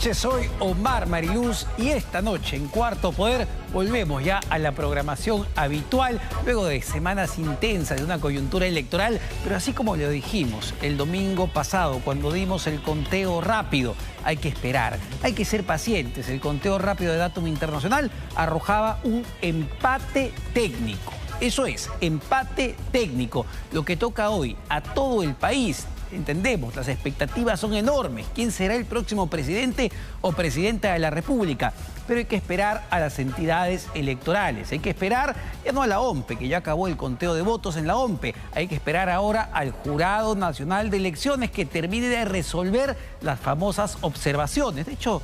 noches, soy Omar Mariluz y esta noche en Cuarto Poder volvemos ya a la programación habitual luego de semanas intensas de una coyuntura electoral, pero así como lo dijimos el domingo pasado cuando dimos el conteo rápido, hay que esperar, hay que ser pacientes. El conteo rápido de Datum Internacional arrojaba un empate técnico. Eso es, empate técnico. Lo que toca hoy a todo el país. Entendemos, las expectativas son enormes. ¿Quién será el próximo presidente o presidenta de la República? Pero hay que esperar a las entidades electorales. Hay que esperar ya no a la OMPE, que ya acabó el conteo de votos en la OMPE. Hay que esperar ahora al Jurado Nacional de Elecciones que termine de resolver las famosas observaciones. De hecho,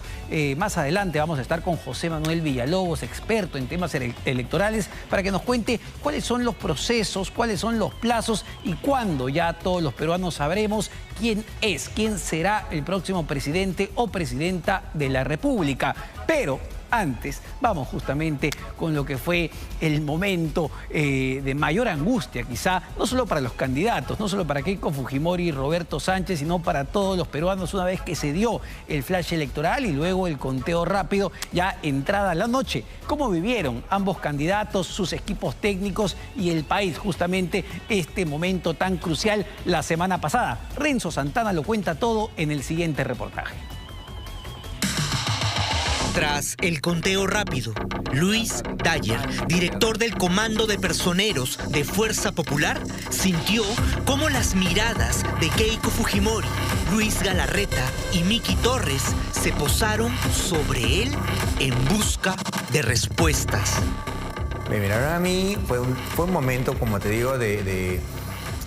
más adelante vamos a estar con José Manuel Villalobos, experto en temas electorales, para que nos cuente cuáles son los procesos, cuáles son los plazos y cuándo ya todos los peruanos sabremos quién será el próximo presidente o presidenta de la República. Pero antes, vamos justamente con lo que fue el momento de mayor angustia, quizá, no solo para los candidatos, no solo para Keiko Fujimori y Roberto Sánchez, sino para todos los peruanos una vez que se dio el flash electoral y luego el conteo rápido, ya entrada la noche. ¿Cómo vivieron ambos candidatos, sus equipos técnicos y el país justamente este momento tan crucial la semana pasada? Renzo Santana lo cuenta todo en el siguiente reportaje. Tras el conteo rápido, Luis Dyer, director del Comando de Personeros de Fuerza Popular, sintió cómo las miradas de Keiko Fujimori, Luis Galarreta y Miki Torres se posaron sobre él en busca de respuestas. Me miraron a mí, fue un momento, como te digo,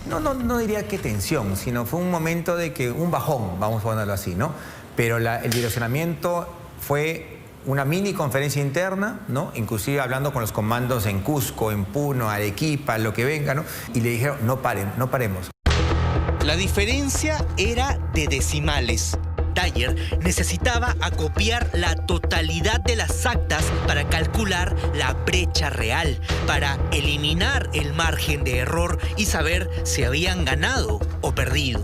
no diría que tensión, sino fue un momento de que un bajón, vamos a ponerlo así, ¿no? Pero el direccionamiento fue una mini conferencia interna, ¿no? Inclusive hablando con los comandos en Cusco, en Puno, Arequipa, lo que venga, ¿no? Y le dijeron, no paremos. La diferencia era de decimales. Dyer necesitaba acopiar la totalidad de las actas para calcular la brecha real, para eliminar el margen de error y saber si habían ganado o perdido.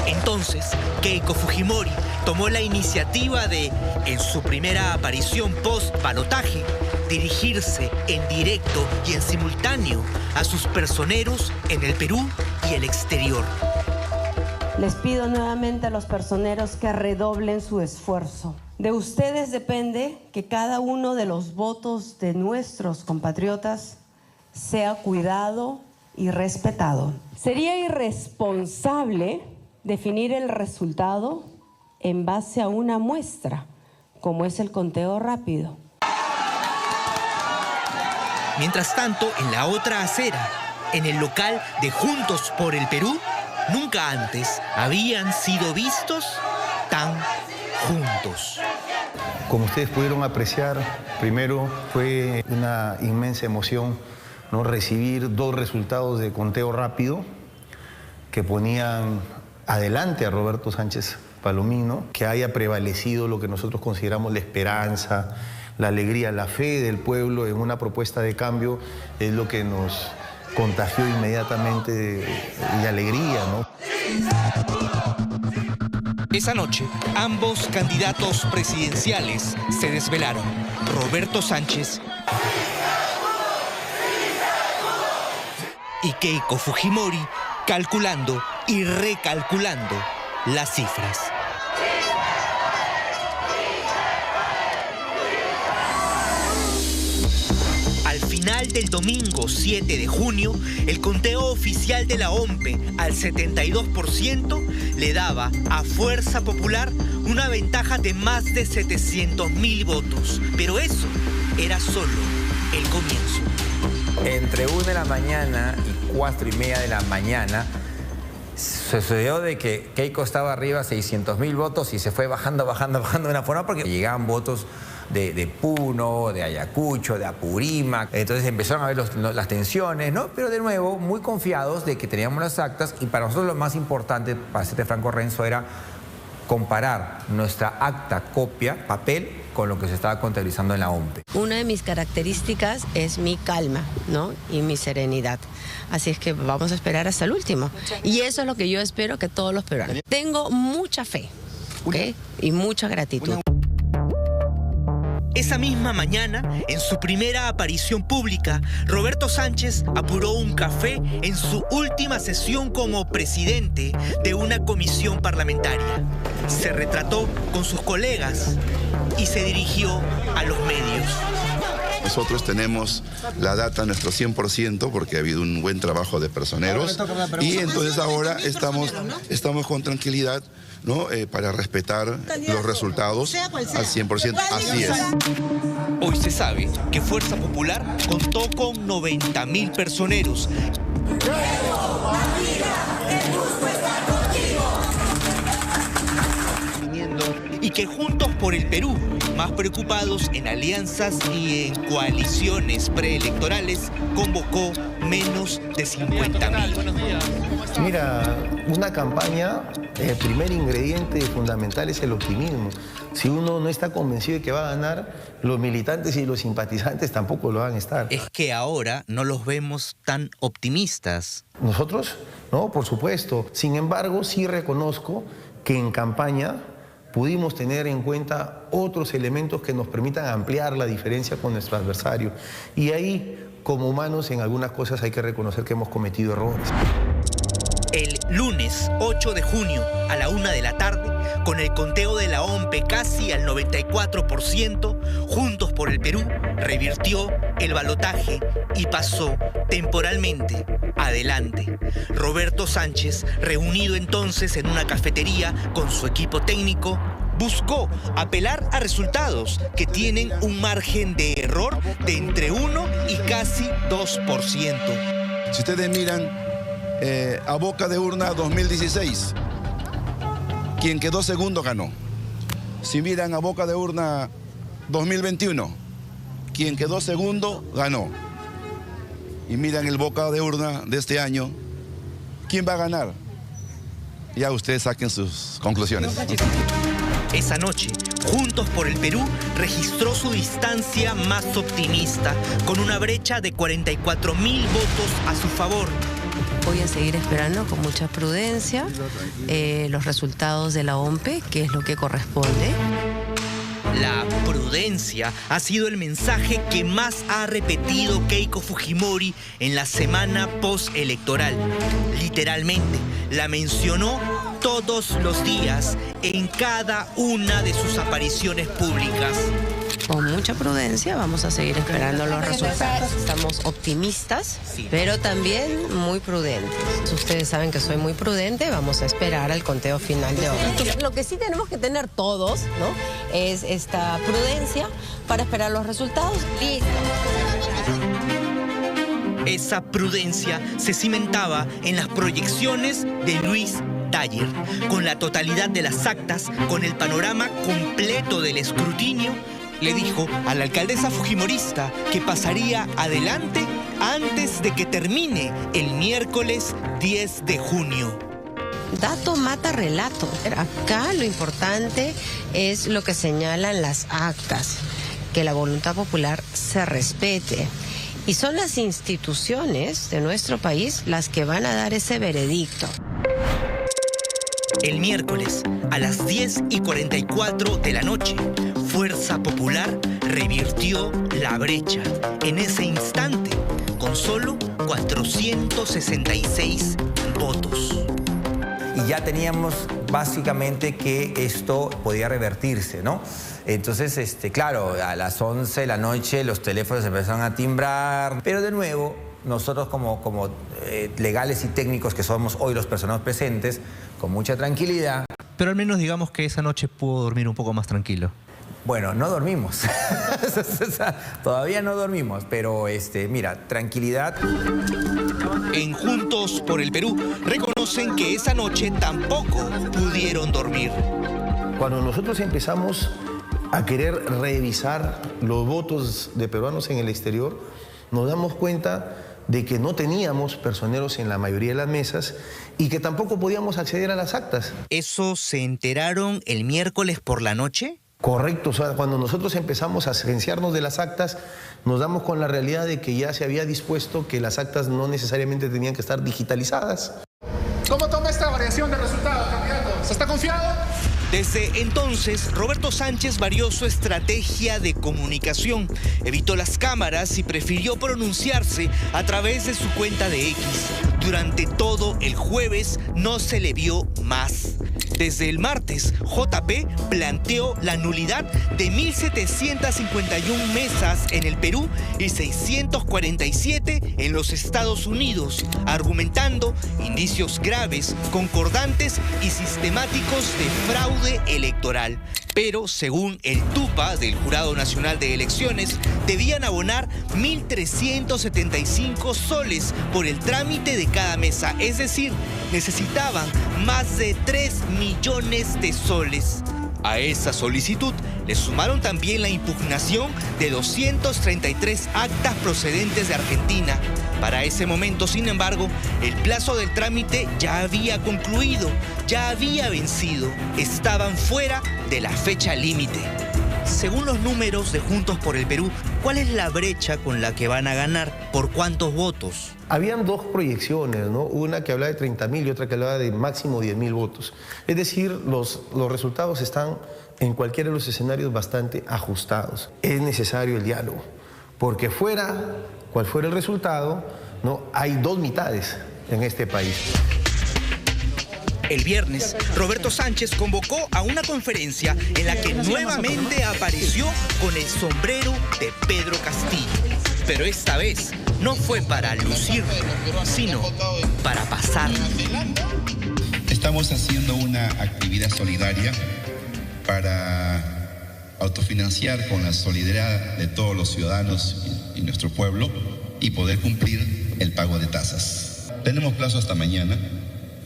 Entonces, Keiko Fujimori tomó la iniciativa de, en su primera aparición post-balotaje, dirigirse en directo y en simultáneo a sus personeros en el Perú y el exterior. Les pido nuevamente a los personeros que redoblen su esfuerzo. De ustedes depende que cada uno de los votos de nuestros compatriotas sea cuidado y respetado. Sería irresponsable definir el resultado en base a una muestra, como es el conteo rápido. Mientras tanto, en la otra acera, en el local de Juntos por el Perú, nunca antes habían sido vistos tan juntos. Como ustedes pudieron apreciar, primero fue una inmensa emoción, ¿no?, recibir dos resultados de conteo rápido que ponían adelante a Roberto Sánchez Palomino, que haya prevalecido lo que nosotros consideramos la esperanza, la alegría, la fe del pueblo en una propuesta de cambio, es lo que nos contagió inmediatamente de alegría, ¿no? Esa noche, ambos candidatos presidenciales se desvelaron. Roberto Sánchez y Keiko Fujimori calculando y recalculando las cifras. Al final del domingo 7 de junio, el conteo oficial de la OMPE al 72% le daba a Fuerza Popular una ventaja de más de 700.000 votos. Pero eso era solo el comienzo. Entre 1 de la mañana y 4:30 de la mañana, sucedió de que Keiko estaba arriba a 600.000 votos y se fue bajando de una forma porque llegaban votos de Puno, de Ayacucho, de Apurímac. Entonces empezaron a ver las tensiones, ¿no? Pero de nuevo, muy confiados de que teníamos las actas y para nosotros lo más importante, para serte franco, Renzo, era comparar nuestra acta, copia, papel, con lo que se estaba contabilizando en la OMPE. Una de mis características es mi calma, ¿no? Y mi serenidad. Así es que vamos a esperar hasta el último. Y eso es lo que yo espero que todos los peruanos. Tengo mucha fe ¿ok? Y mucha gratitud. Esa misma mañana, en su primera aparición pública, Roberto Sánchez apuró un café en su última sesión como presidente de una comisión parlamentaria. Se retrató con sus colegas y se dirigió a los medios. Nosotros tenemos la data nuestro 100% porque ha habido un buen trabajo de personeros y entonces ahora estamos con tranquilidad, ¿no? Para respetar los resultados al 100%. Así es. Hoy se sabe que Fuerza Popular contó con 90.000 personeros. Y que Juntos por el Perú, más preocupados en alianzas y en coaliciones preelectorales, convocó menos de 50.000. Mira, una campaña, el primer ingrediente fundamental es el optimismo. Si uno no está convencido de que va a ganar, los militantes y los simpatizantes tampoco lo van a estar. Es que ahora no los vemos tan optimistas. ¿Nosotros? No, por supuesto. Sin embargo, sí reconozco que en campaña pudimos tener en cuenta otros elementos que nos permitan ampliar la diferencia con nuestro adversario. Y ahí, como humanos, en algunas cosas hay que reconocer que hemos cometido errores. El lunes 8 de junio a la 1 de la tarde, con el conteo de la OMPE casi al 94%, Juntos por el Perú revirtió el balotaje y pasó temporalmente adelante. Roberto Sánchez, reunido entonces en una cafetería con su equipo técnico, buscó apelar a resultados que tienen un margen de error de entre 1 y casi 2%. Si ustedes miran a boca de urna 2016, quien quedó segundo ganó. Si miran a boca de urna 2021, quien quedó segundo ganó. Y miran el boca de urna de este año, ¿quién va a ganar? Ya ustedes saquen sus conclusiones. Esa noche, Juntos por el Perú registró su distancia más optimista, con una brecha de 44.000 votos a su favor. Voy a seguir esperando con mucha prudencia los resultados de la OMPE, que es lo que corresponde. La prudencia ha sido el mensaje que más ha repetido Keiko Fujimori en la semana postelectoral. Literalmente, la mencionó todos los días en cada una de sus apariciones públicas. Con mucha prudencia vamos a seguir esperando los resultados. Estamos optimistas, pero también muy prudentes. Ustedes saben que soy muy prudente, vamos a esperar al conteo final de hoy. Lo que sí tenemos que tener todos, ¿no?, es esta prudencia para esperar los resultados. Listo. Esa prudencia se cimentaba en las proyecciones de Luis Dagger, con la totalidad de las actas, con el panorama completo del escrutinio. Le dijo a la alcaldesa fujimorista que pasaría adelante antes de que termine el miércoles 10 de junio. Dato mata relato. Acá lo importante es lo que señalan las actas, que la voluntad popular se respete. Y son las instituciones de nuestro país las que van a dar ese veredicto. El miércoles, a las 10:44 de la noche, Fuerza Popular revirtió la brecha. En ese instante, con solo 466 votos. Y ya teníamos básicamente que esto podía revertirse, ¿no? Entonces, claro, a las 11 de la noche los teléfonos empezaron a timbrar, pero de nuevo, nosotros como legales y técnicos que somos hoy los personajes presentes, con mucha tranquilidad. Pero al menos digamos que esa noche pudo dormir un poco más tranquilo. Bueno, no dormimos. Todavía no dormimos, pero mira, tranquilidad. En Juntos por el Perú reconocen que esa noche tampoco pudieron dormir. Cuando nosotros empezamos a querer revisar los votos de peruanos en el exterior, nos damos cuenta de que no teníamos personeros en la mayoría de las mesas y que tampoco podíamos acceder a las actas. ¿Eso se enteraron el miércoles por la noche? Correcto, o sea, cuando nosotros empezamos a agenciarnos de las actas, nos damos con la realidad de que ya se había dispuesto que las actas no necesariamente tenían que estar digitalizadas. ¿Cómo toma esta variación de resultados, candidato? ¿Se está confiado? Desde entonces, Roberto Sánchez varió su estrategia de comunicación, evitó las cámaras y prefirió pronunciarse a través de su cuenta de X. Durante todo el jueves no se le vio más. Desde el martes, JP planteó la nulidad de 1.751 mesas en el Perú y 647 en los Estados Unidos, argumentando indicios graves, concordantes y sistemáticos de fraude electoral. Pero, según el TUPA del Jurado Nacional de Elecciones, debían abonar 1.375 soles por el trámite de cada mesa. Es decir, necesitaban más de 3 millones de soles. A esa solicitud le sumaron también la impugnación de 233 actas procedentes de Argentina. Para ese momento, sin embargo, el plazo del trámite ya había concluido, ya había vencido. Estaban fuera de la fecha límite. Según los números de Juntos por el Perú, ¿cuál es la brecha con la que van a ganar? ¿Por cuántos votos? Habían dos proyecciones, ¿no? Una que hablaba de 30.000 y otra que hablaba de máximo 10.000 votos. Es decir, los resultados están en cualquiera de los escenarios bastante ajustados. Es necesario el diálogo, porque cual fuera el resultado, ¿no? Hay dos mitades en este país. El viernes, Roberto Sánchez convocó a una conferencia en la que nuevamente apareció con el sombrero de Pedro Castillo. Pero esta vez no fue para lucir, sino para pasar. Estamos haciendo una actividad solidaria para autofinanciar con la solidaridad de todos los ciudadanos y nuestro pueblo y poder cumplir el pago de tasas. Tenemos plazo hasta mañana.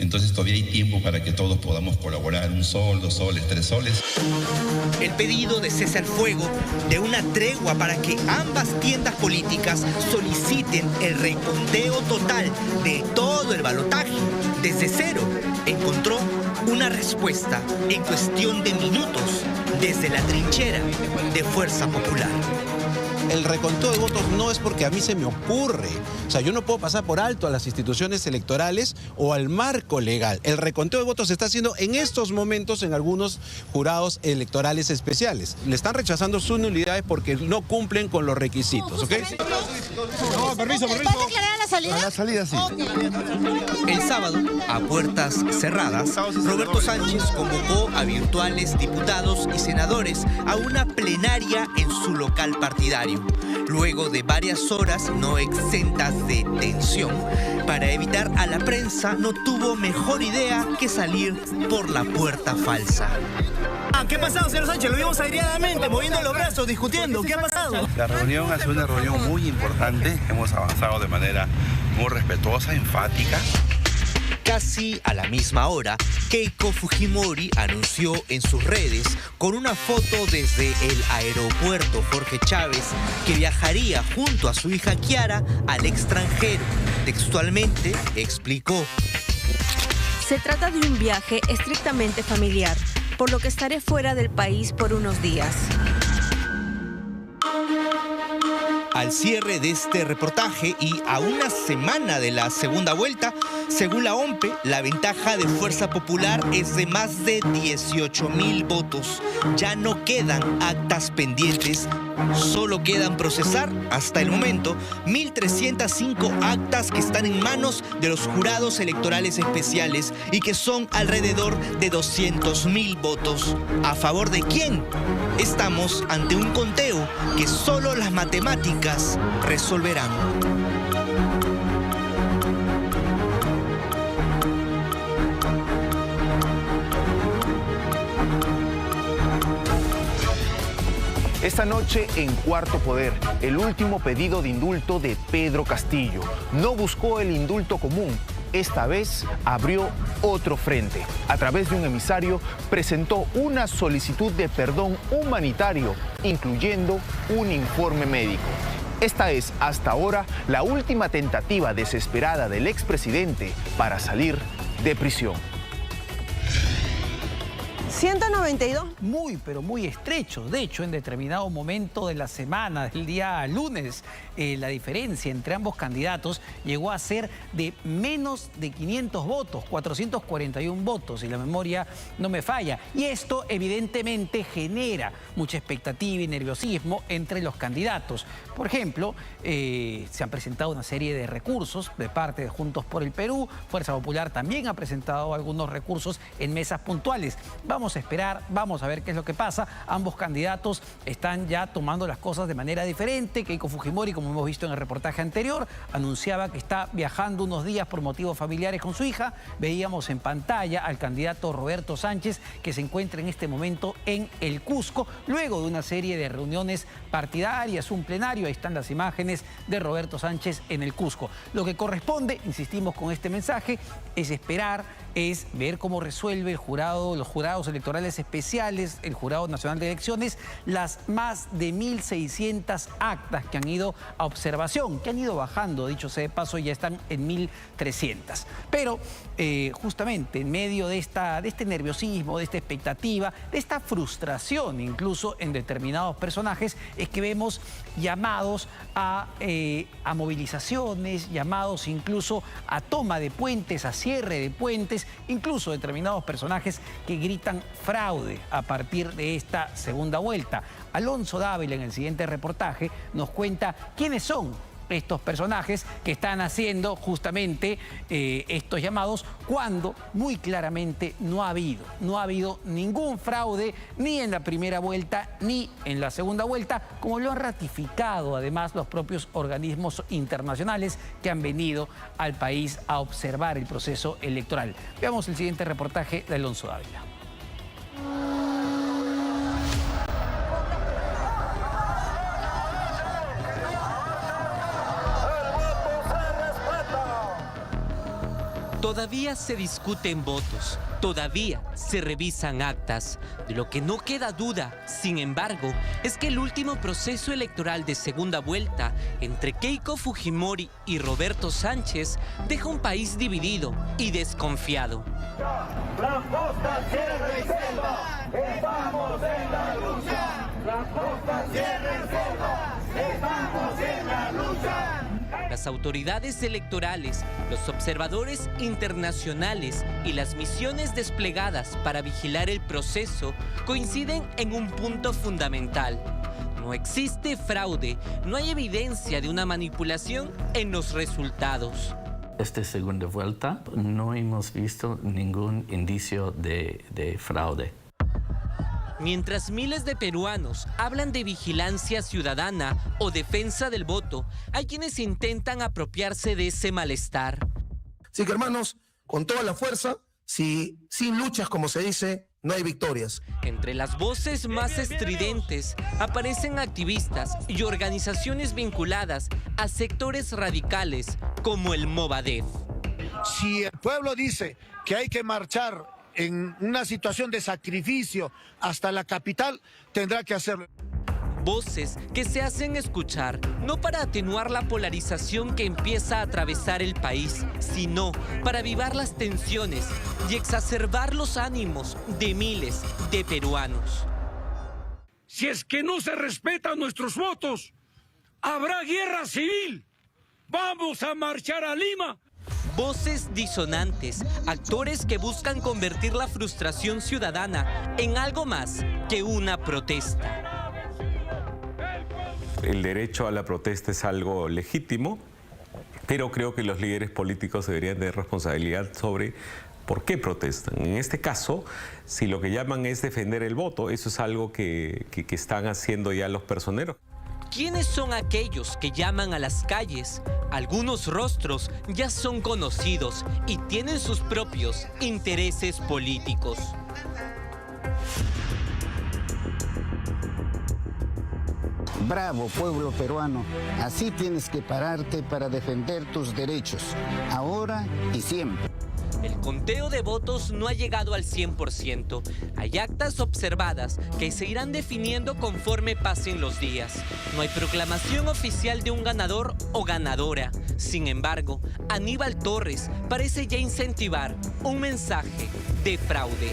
Entonces todavía hay tiempo para que todos podamos colaborar, 1 sol, 2 soles, 3 soles. El pedido de cese al fuego, de una tregua para que ambas tiendas políticas soliciten el reconteo total de todo el balotaje desde cero, encontró una respuesta en cuestión de minutos desde la trinchera de Fuerza Popular. El reconteo de votos no es porque a mí se me ocurre. O sea, yo no puedo pasar por alto a las instituciones electorales o al marco legal. El reconteo de votos se está haciendo en estos momentos en algunos jurados electorales especiales. Le están rechazando sus nulidades porque no cumplen con los requisitos, ¿ok? No, permiso. ¿Va a declarar la salida? A la salida, sí. El sábado, a puertas cerradas, Roberto Sánchez convocó a virtuales diputados y senadores a una plenaria en su local partidario. Luego de varias horas no exentas de tensión, para evitar a la prensa no tuvo mejor idea que salir por la puerta falsa. ¿Qué ha pasado, señor Sánchez? Lo vimos aireadamente, moviendo los brazos, discutiendo. ¿Qué ha pasado? La reunión ha sido una reunión muy importante. Hemos avanzado de manera muy respetuosa, enfática. Casi a la misma hora, Keiko Fujimori anunció en sus redes, con una foto desde el aeropuerto Jorge Chávez, que viajaría junto a su hija Kiara al extranjero. Textualmente explicó: se trata de un viaje estrictamente familiar, por lo que estaré fuera del país por unos días. Al cierre de este reportaje y a una semana de la segunda vuelta, según la OMPE, la ventaja de Fuerza Popular es de más de 18.000 votos. Ya no quedan actas pendientes, solo quedan procesar, hasta el momento, 1.305 actas que están en manos de los jurados electorales especiales y que son alrededor de 200.000 votos. ¿A favor de quién? Estamos ante un conteo que solo las matemáticas resolverán. Esta noche en Cuarto Poder, el último pedido de indulto de Pedro Castillo. No buscó el indulto común. Esta vez abrió otro frente. A través de un emisario presentó una solicitud de perdón humanitario, incluyendo un informe médico. Esta es, hasta ahora, la última tentativa desesperada del expresidente para salir de prisión. 192. Muy, pero muy estrechos. De hecho, en determinado momento de la semana, el día lunes, la diferencia entre ambos candidatos llegó a ser de menos de 500 votos, 441 votos, y la memoria no me falla. Y esto evidentemente genera mucha expectativa y nerviosismo entre los candidatos. Por ejemplo, se han presentado una serie de recursos de parte de Juntos por el Perú. Fuerza Popular también ha presentado algunos recursos en mesas puntuales. Vamos a esperar, vamos a ver qué es lo que pasa. Ambos candidatos están ya tomando las cosas de manera diferente. Keiko Fujimori, como hemos visto en el reportaje anterior, anunciaba que está viajando unos días por motivos familiares con su hija. Veíamos en pantalla al candidato Roberto Sánchez, que se encuentra en este momento en el Cusco, luego de una serie de reuniones partidarias, un plenario. Ahí están las imágenes de Roberto Sánchez en el Cusco. Lo que corresponde, insistimos con este mensaje, es esperar, es ver cómo resuelve el jurado, los jurados electorales especiales, el Jurado Nacional de Elecciones, las más de 1.600 actas que han ido a observación, que han ido bajando, dicho sea de paso, ya están en 1.300. Pero justamente en medio de este nerviosismo, de esta expectativa, de esta frustración incluso en determinados personajes, es que vemos llamados a movilizaciones, llamados incluso a toma de puentes, a cierre de puentes, incluso determinados personajes que gritan fraude a partir de esta segunda vuelta. Alonso Dávila, en el siguiente reportaje, nos cuenta quiénes son estos personajes que están haciendo justamente estos llamados, cuando muy claramente no ha habido ningún fraude ni en la primera vuelta ni en la segunda vuelta, como lo han ratificado además los propios organismos internacionales que han venido al país a observar el proceso electoral. Veamos el siguiente reportaje de Alonso Dávila. Todavía se discuten votos, todavía se revisan actas. De lo que no queda duda, sin embargo, es que el último proceso electoral de segunda vuelta entre Keiko Fujimori y Roberto Sánchez deja un país dividido y desconfiado. La costa, sierra y selva, estamos en la lucha. La costa, sierra y selva, estamos en la lucha. Las autoridades electorales, los observadores internacionales y las misiones desplegadas para vigilar el proceso coinciden en un punto fundamental. No existe fraude, no hay evidencia de una manipulación en los resultados. Esta segunda vuelta no hemos visto ningún indicio de fraude. Mientras miles de peruanos hablan de vigilancia ciudadana o defensa del voto, hay quienes intentan apropiarse de ese malestar. Así que, hermanos, con toda la fuerza, sin luchas, como se dice, no hay victorias. Entre las voces más estridentes aparecen activistas y organizaciones vinculadas a sectores radicales como el Movadef. Si el pueblo dice que hay que marchar en una situación de sacrificio hasta la capital, tendrá que hacerlo. Voces que se hacen escuchar, no para atenuar la polarización que empieza a atravesar el país, sino para avivar las tensiones y exacerbar los ánimos de miles de peruanos. Si es que no se respetan nuestros votos, habrá guerra civil. Vamos a marchar a Lima. Voces disonantes, actores que buscan convertir la frustración ciudadana en algo más que una protesta. El derecho a la protesta es algo legítimo, pero creo que los líderes políticos deberían tener responsabilidad sobre por qué protestan. En este caso, si lo que llaman es defender el voto, eso es algo que están haciendo ya los personeros. ¿Quiénes son aquellos que llaman a las calles? Algunos rostros ya son conocidos y tienen sus propios intereses políticos. Bravo, pueblo peruano. Así tienes que pararte para defender tus derechos, ahora y siempre. El conteo de votos no ha llegado al 100%. Hay actas observadas que se irán definiendo conforme pasen los días. No hay proclamación oficial de un ganador o ganadora. Sin embargo, Aníbal Torres parece ya incentivar un mensaje de fraude.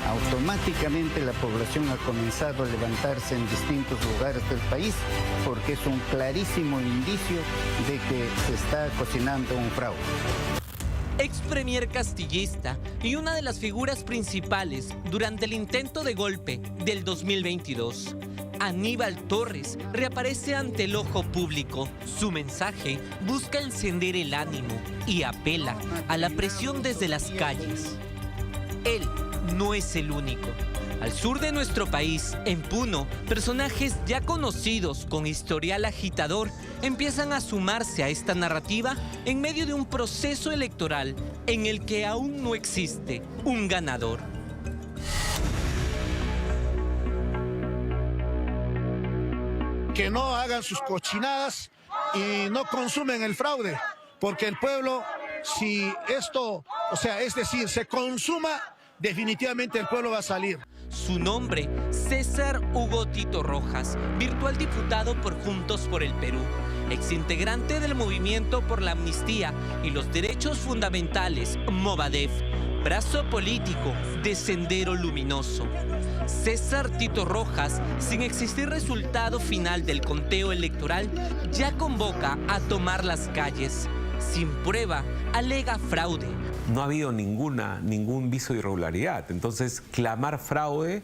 automáticamente la población ha comenzado a levantarse en distintos lugares del país porque es un clarísimo indicio de que se está cocinando un fraude. Ex premier castillista y una de las figuras principales durante el intento de golpe del 2022. Aníbal Torres reaparece ante el ojo público. Su mensaje busca encender el ánimo y apela a la presión desde las calles. Él no es el único. Al sur de nuestro país, en Puno, personajes ya conocidos con historial agitador empiezan a sumarse a esta narrativa en medio de un proceso electoral en el que aún no existe un ganador. Que no hagan sus cochinadas y no consumen el fraude, porque el pueblo, si esto, es decir, se consuma, definitivamente el pueblo va a salir. Su nombre, César Hugo Tito Rojas, virtual diputado por Juntos por el Perú, exintegrante del Movimiento por la Amnistía y los Derechos Fundamentales, Movadef, brazo político de Sendero Luminoso. César Tito Rojas, sin existir resultado final del conteo electoral, ya convoca a tomar las calles. Sin prueba, alega fraude. No ha habido ningún viso de irregularidad. Entonces, clamar fraude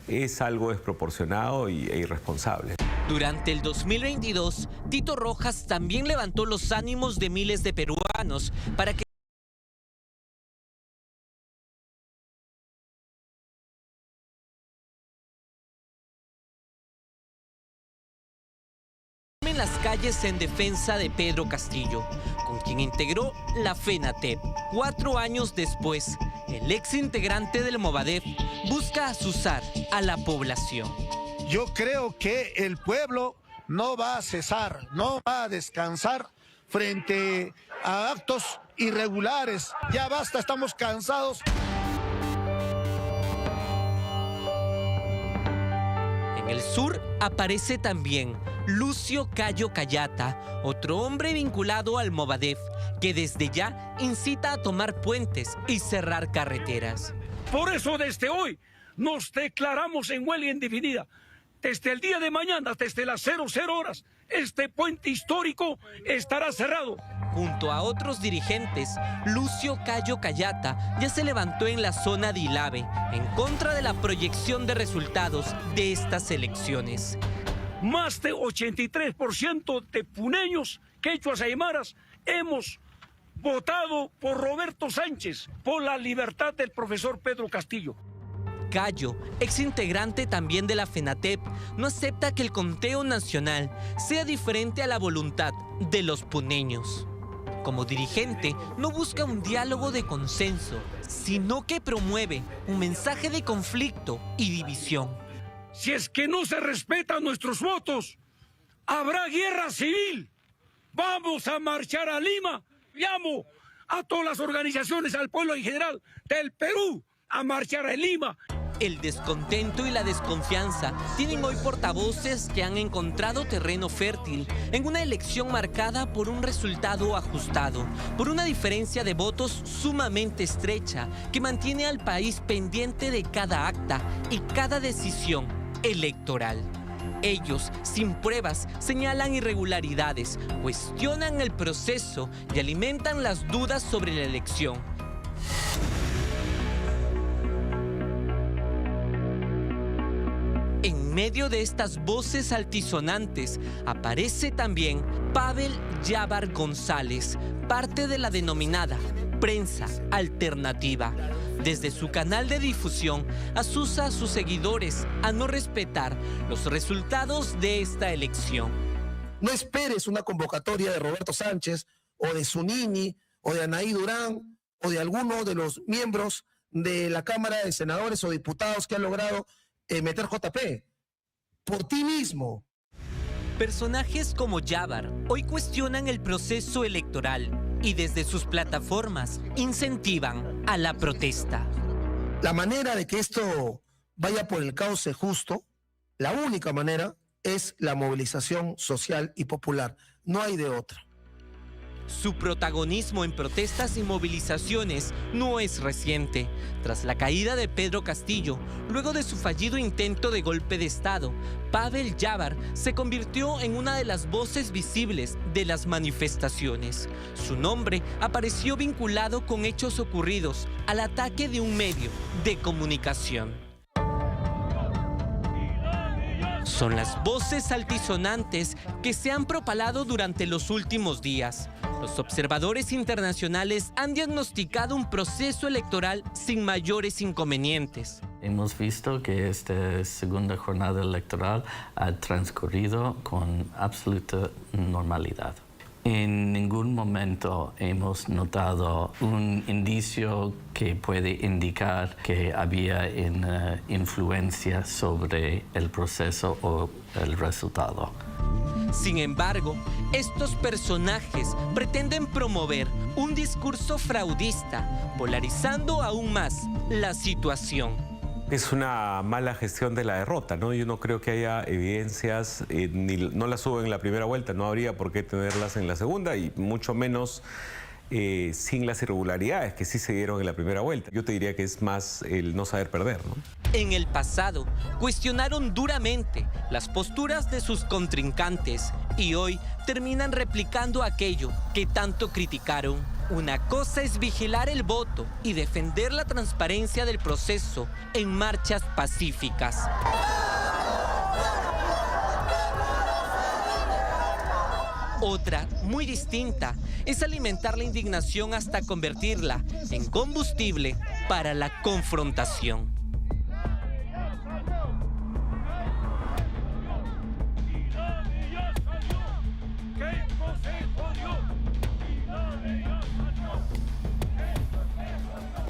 es algo desproporcionado e irresponsable. Durante el 2022, Tito Rojas también levantó los ánimos de miles de peruanos para que en las calles en defensa de Pedro Castillo, con quien integró la FENATEP. 4 años después, el ex integrante del Movadef busca azuzar a la población. Yo creo que el pueblo no va a cesar, no va a descansar frente a actos irregulares. Ya basta, estamos cansados. En el sur aparece también Lucio Cayo Cayata, otro hombre vinculado al Movadef, que desde ya incita a tomar puentes y cerrar carreteras. Por eso desde hoy nos declaramos en huelga indefinida. Desde el día de mañana, desde las 00 horas, este puente histórico estará cerrado. Junto a otros dirigentes, Lucio Cayo Cayata ya se levantó en la zona de Ilave en contra de la proyección de resultados de estas elecciones. Más de 83% de puneños, quechuas y aymaras hemos votado por Roberto Sánchez, por la libertad del profesor Pedro Castillo. Cayo, exintegrante también de la FENATEP, no acepta que el conteo nacional sea diferente a la voluntad de los puneños. Como dirigente, no busca un diálogo de consenso, sino que promueve un mensaje de conflicto y división. Si es que no se respetan nuestros votos, habrá guerra civil. Vamos a marchar a Lima. Llamo a todas las organizaciones, al pueblo en general del Perú, a marchar a Lima. El descontento y la desconfianza tienen hoy portavoces que han encontrado terreno fértil en una elección marcada por un resultado ajustado, por una diferencia de votos sumamente estrecha que mantiene al país pendiente de cada acta y cada decisión electoral. Ellos, sin pruebas, señalan irregularidades, cuestionan el proceso y alimentan las dudas sobre la elección. En medio de estas voces altisonantes aparece también Pavel Yabar González, parte de la denominada prensa alternativa. Desde su canal de difusión, azuza a sus seguidores a no respetar los resultados de esta elección. No esperes una convocatoria de Roberto Sánchez o de Zunini o de Anaí Durán o de alguno de los miembros de la Cámara de Senadores o diputados que han logrado meter JP. Por ti mismo. Personajes como Yabar hoy cuestionan el proceso electoral y desde sus plataformas incentivan a la protesta. La manera de que esto vaya por el cauce justo, la única manera es la movilización social y popular. No hay de otra. Su protagonismo en protestas y movilizaciones no es reciente. Tras la caída de Pedro Castillo, luego de su fallido intento de golpe de Estado, Pavel Jávar se convirtió en una de las voces visibles de las manifestaciones. Su nombre apareció vinculado con hechos ocurridos al ataque de un medio de comunicación. Son las voces altisonantes que se han propalado durante los últimos días. Los observadores internacionales han diagnosticado un proceso electoral sin mayores inconvenientes. Hemos visto que esta segunda jornada electoral ha transcurrido con absoluta normalidad. En ningún momento hemos notado un indicio que puede indicar que había una influencia sobre el proceso o el resultado. Sin embargo, estos personajes pretenden promover un discurso fraudista, polarizando aún más la situación. Es una mala gestión de la derrota, ¿no? Yo no creo que haya evidencias, no las hubo en la primera vuelta, no habría por qué tenerlas en la segunda y mucho menos sin las irregularidades que sí se dieron en la primera vuelta. Yo te diría que es más el no saber perder, ¿no? En el pasado, cuestionaron duramente las posturas de sus contrincantes y hoy terminan replicando aquello que tanto criticaron. Una cosa es vigilar el voto y defender la transparencia del proceso en marchas pacíficas. Otra, muy distinta, es alimentar la indignación hasta convertirla en combustible para la confrontación.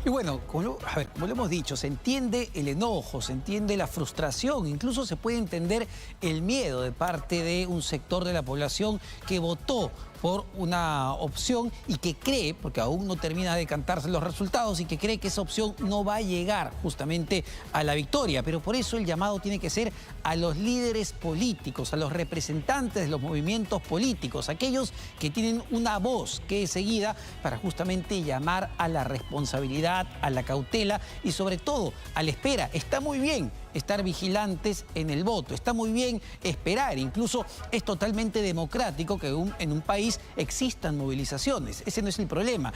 Y bueno, como lo hemos dicho, se entiende el enojo, se entiende la frustración, incluso se puede entender el miedo de parte de un sector de la población que votó por una opción y que cree, porque aún no termina de cantarse los resultados, y que cree que esa opción no va a llegar justamente a la victoria. Pero por eso el llamado tiene que ser a los líderes políticos, a los representantes de los movimientos políticos, aquellos que tienen una voz que es seguida para justamente llamar a la responsabilidad, a la cautela y sobre todo a la espera. Está muy bien estar vigilantes en el voto, está muy bien esperar, incluso es totalmente democrático que en un país existan movilizaciones. Ese no es el problema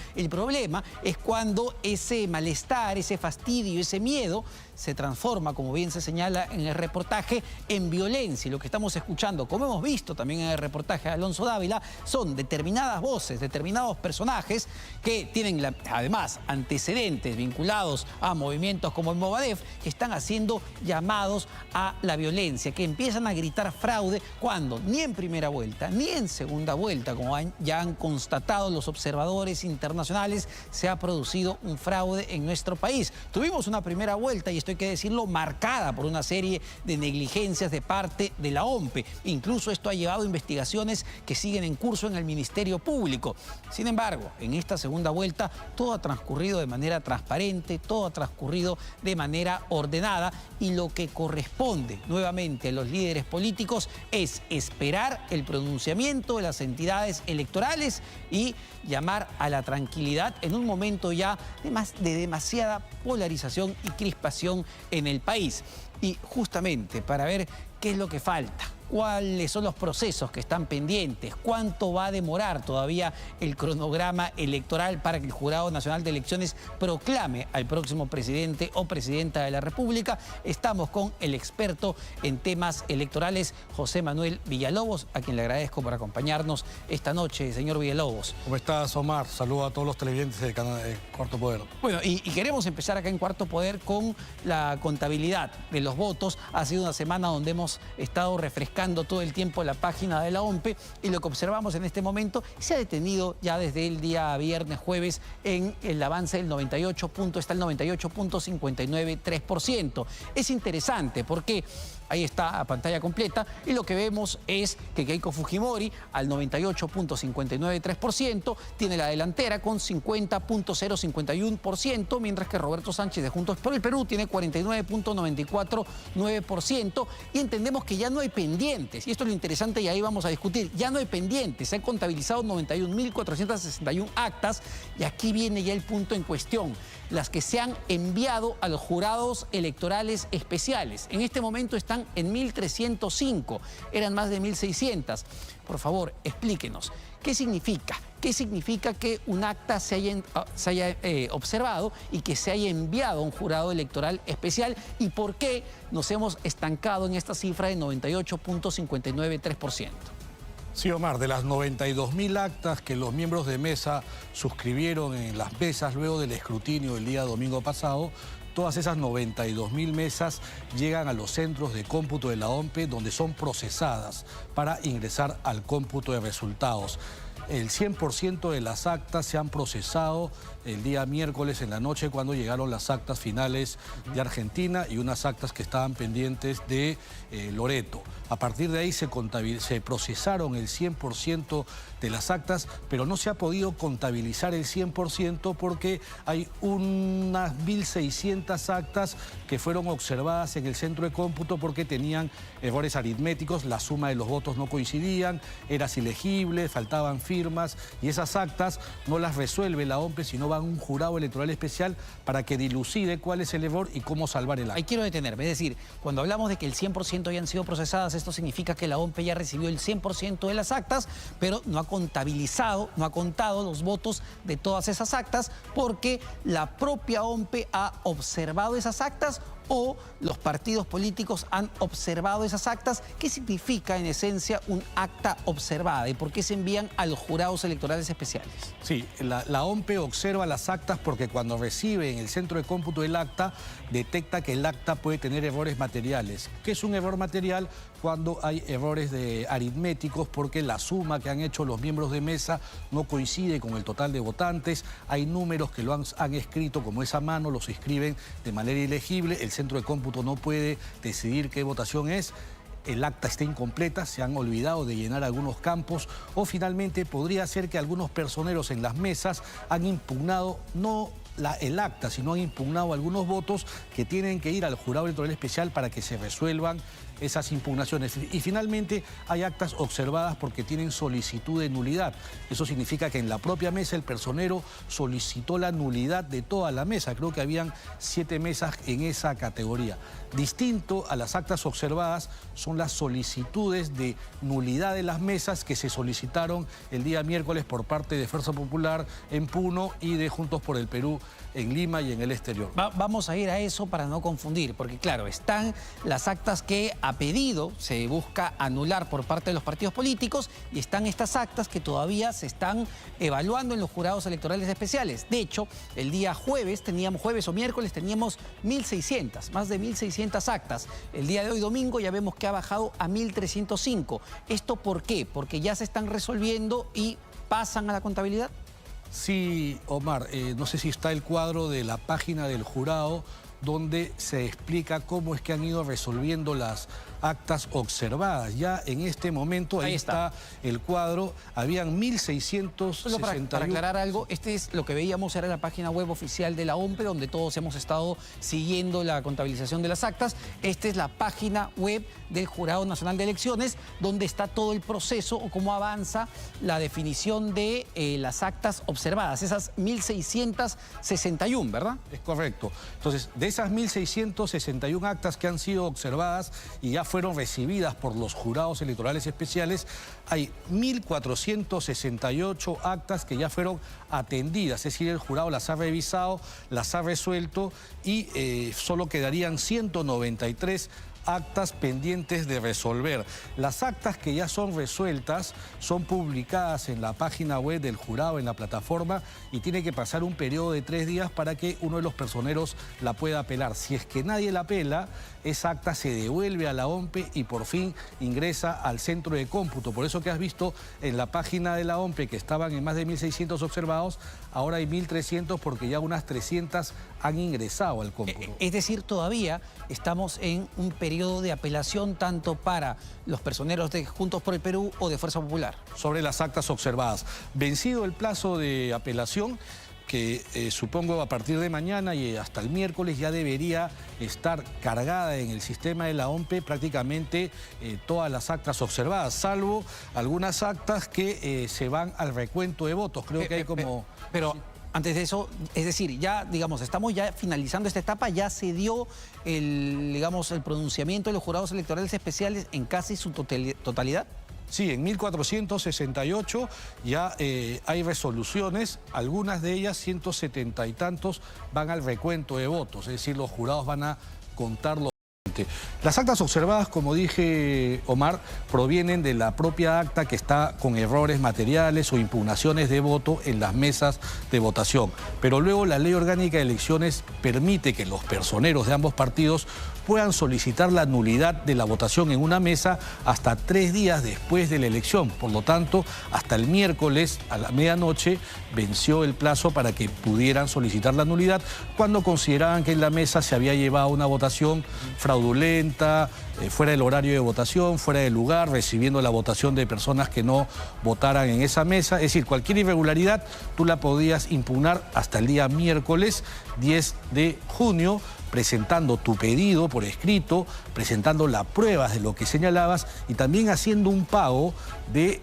es cuando ese malestar, ese fastidio, ese miedo se transforma, como bien se señala en el reportaje, en violencia. Y lo que estamos escuchando, como hemos visto también en el reportaje de Alonso Dávila, son determinadas voces, determinados personajes que tienen además antecedentes vinculados a movimientos como el Movadef, que están haciendo llamados a la violencia, que empiezan a gritar fraude cuando ni en primera vuelta ni en segunda vuelta, como ya han constatado los observadores internacionales, se ha producido un fraude en nuestro país. Tuvimos una primera vuelta, y esto hay que decirlo, marcada por una serie de negligencias de parte de la OMPE. Incluso esto ha llevado a investigaciones que siguen en curso en el Ministerio Público. Sin embargo, en esta segunda vuelta todo ha transcurrido de manera transparente, todo ha transcurrido de manera ordenada, y lo que corresponde nuevamente a los líderes políticos es esperar el pronunciamiento de las entidades electorales y llamar a la tranquilidad en un momento ya de demasiada polarización y crispación en el país. Y justamente para ver qué es lo que falta, cuáles son los procesos que están pendientes, cuánto va a demorar todavía el cronograma electoral para que el Jurado Nacional de Elecciones proclame al próximo presidente o presidenta de la República. Estamos con el experto en temas electorales, José Manuel Villalobos, a quien le agradezco por acompañarnos esta noche. Señor Villalobos. ¿Cómo estás, Omar? Saludo a todos los televidentes del canal de Cuarto Poder. Bueno, y queremos empezar acá en Cuarto Poder con la contabilidad de los votos. Ha sido una semana donde hemos estado refrescando todo el tiempo la página de la OMPE, y lo que observamos en este momento se ha detenido ya desde el día viernes, jueves, en el avance del 98.59%. Es interesante porque ahí está a pantalla completa, y lo que vemos es que Keiko Fujimori al 98.593% tiene la delantera con 50.051%, mientras que Roberto Sánchez de Juntos por el Perú tiene 49.949%, y entendemos que ya no hay pendientes, y esto es lo interesante y ahí vamos a discutir, ya no hay pendientes, se han contabilizado 91.461 actas, y aquí viene ya el punto en cuestión, las que se han enviado a los jurados electorales especiales. En este momento están en 1.305, eran más de 1.600. Por favor, explíquenos, ¿qué significa? ¿Qué significa que un acta se haya observado y que se haya enviado a un jurado electoral especial? ¿Y por qué nos hemos estancado en esta cifra de 98.593%? Sí, Omar, de las 92.000 actas que los miembros de mesa suscribieron en las mesas luego del escrutinio el día domingo pasado, todas esas 92.000 mesas llegan a los centros de cómputo de la OMPE, donde son procesadas para ingresar al cómputo de resultados. El 100% de las actas se han procesado el día miércoles en la noche, cuando llegaron las actas finales de Argentina y unas actas que estaban pendientes de Loreto. A partir de ahí se procesaron el 100% de las actas, pero no se ha podido contabilizar el 100% porque hay unas 1.600 actas que fueron observadas en el centro de cómputo porque tenían errores aritméticos, la suma de los votos no coincidían, eras ilegible, faltaban firmas, y esas actas no las resuelve la OMPE, sino van a un jurado electoral especial para que dilucide cuál es el error y cómo salvar el acta. Ahí quiero detenerme, es decir, cuando hablamos de que el 100% hayan sido procesadas, esto significa que la OMPE ya recibió el 100% de las actas, pero no ha contabilizado, no ha contado los votos de todas esas actas, porque la propia OMPE ha observado esas actas o los partidos políticos han observado esas actas. ¿Qué significa en esencia un acta observada y por qué se envían a los jurados electorales especiales? Sí, la OMPE observa las actas porque cuando recibe en el centro de cómputo el acta, detecta que el acta puede tener errores materiales. ¿Qué es un error material? Cuando hay errores aritméticos porque la suma que han hecho los miembros de mesa no coincide con el total de votantes, hay números que lo han escrito como es a mano, los escriben de manera ilegible, el centro de cómputo no puede decidir qué votación es, el acta está incompleta, se han olvidado de llenar algunos campos, o finalmente podría ser que algunos personeros en las mesas han impugnado no el acta, sino han impugnado algunos votos que tienen que ir al jurado electoral especial para que se resuelvan esas impugnaciones. Y finalmente hay actas observadas porque tienen solicitud de nulidad. Eso significa que en la propia mesa el personero solicitó la nulidad de toda la mesa. Creo que habían 7 mesas en esa categoría. Distinto a las actas observadas son las solicitudes de nulidad de las mesas que se solicitaron el día miércoles por parte de Fuerza Popular en Puno y de Juntos por el Perú en Lima y en el exterior. Vamos a ir a eso para no confundir, porque claro, están las actas que a pedido se busca anular por parte de los partidos políticos y están estas actas que todavía se están evaluando en los jurados electorales especiales. De hecho, el día jueves o miércoles teníamos 1.600, más de 1.600 actas. El día de hoy, domingo, ya vemos que ha bajado a 1.305. ¿Esto por qué? Porque ya se están resolviendo y pasan a la contabilidad. Sí, Omar, no sé si está el cuadro de la página del jurado donde se explica cómo es que han ido resolviendo las actas observadas. Ya en este momento, ahí está el cuadro, habían 1.661... Solo para aclarar algo, este es lo que veíamos, era la página web oficial de la OMPE, donde todos hemos estado siguiendo la contabilización de las actas. Esta es la página web del Jurado Nacional de Elecciones, donde está todo el proceso o cómo avanza la definición de las actas observadas, esas 1.661, ¿verdad? Es correcto. Entonces, de esas 1.661 actas que han sido observadas y ya fueron recibidas por los jurados electorales especiales, hay 1.468 actas que ya fueron atendidas, es decir, el jurado las ha revisado, las ha resuelto y solo quedarían 193 actas pendientes de resolver. Las actas que ya son resueltas son publicadas en la página web del jurado, en la plataforma, y tiene que pasar un periodo de 3 días para que uno de los personeros la pueda apelar. Si es que nadie la apela, esa acta se devuelve a la OMPE y por fin ingresa al centro de cómputo. Por eso que has visto en la página de la OMPE que estaban en más de 1.600 observados, ahora hay 1.300 porque ya unas 300 han ingresado al cómputo. Es decir, todavía estamos en un periodo periodo de apelación tanto para los personeros de Juntos por el Perú o de Fuerza Popular? Sobre las actas observadas. Vencido el plazo de apelación, que supongo a partir de mañana y hasta el miércoles ya debería estar cargada en el sistema de la OMPE prácticamente todas las actas observadas, salvo algunas actas que se van al recuento de votos. Creo que hay como... Pero antes de eso, es decir, ya, digamos, estamos ya finalizando esta etapa, ya se dio el pronunciamiento de los jurados electorales especiales en casi su totalidad. Sí, en 1468 ya hay resoluciones, algunas de ellas, 170 y tantos, van al recuento de votos, es decir, los jurados van a contarlo. Las actas observadas, como dije, Omar, provienen de la propia acta que está con errores materiales o impugnaciones de voto en las mesas de votación. Pero luego la Ley Orgánica de Elecciones permite que los personeros de ambos partidos puedan solicitar la nulidad de la votación en una mesa hasta 3 días después de la elección. Por lo tanto, hasta el miércoles a la medianoche venció el plazo para que pudieran solicitar la nulidad cuando consideraban que en la mesa se había llevado una votación fraudulenta, fuera del horario de votación, fuera del lugar, recibiendo la votación de personas que no votaran en esa mesa. Es decir, cualquier irregularidad tú la podías impugnar hasta el día miércoles 10 de junio, presentando tu pedido por escrito, presentando las pruebas de lo que señalabas y también haciendo un pago de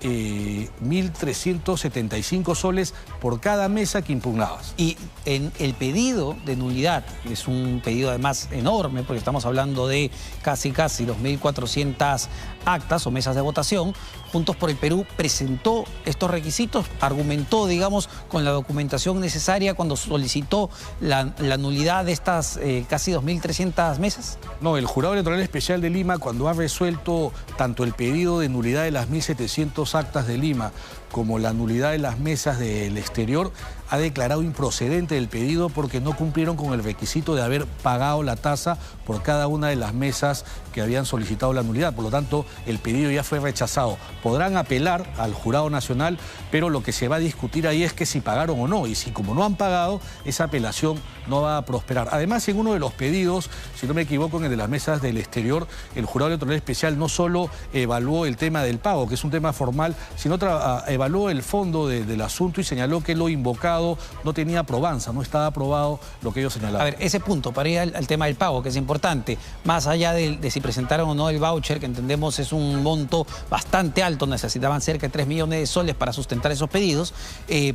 1.375 soles por cada mesa que impugnabas. Y en el pedido de nulidad, que es un pedido además enorme, porque estamos hablando de casi 2.400 actas o mesas de votación, Juntos por el Perú presentó estos requisitos, argumentó, digamos, con la documentación necesaria cuando solicitó la nulidad de estas casi 2.300 mesas. No, el Jurado Electoral Especial de Lima, cuando ha resuelto tanto el pedido de nulidad de las 1.700 actas de Lima como la nulidad de las mesas del exterior, ha declarado improcedente el pedido porque no cumplieron con el requisito de haber pagado la tasa por cada una de las mesas que habían solicitado la nulidad. Por lo tanto, el pedido ya fue rechazado. Podrán apelar al Jurado Nacional, pero lo que se va a discutir ahí es que si pagaron o no. Y si como no han pagado, esa apelación no va a prosperar. Además, en uno de los pedidos, si no me equivoco, en el de las mesas del exterior, el Jurado Electoral Especial no solo evaluó el tema del pago, que es un tema formal, sino evaluó el fondo del asunto y señaló que lo invocado no tenía probanza, no estaba aprobado lo que ellos señalaban. A ver, ese punto, para ir al tema del pago, que es importante, más allá de si presentaron o no el voucher, que entendemos es un monto bastante alto, necesitaban cerca de 3 millones de soles para sustentar esos pedidos,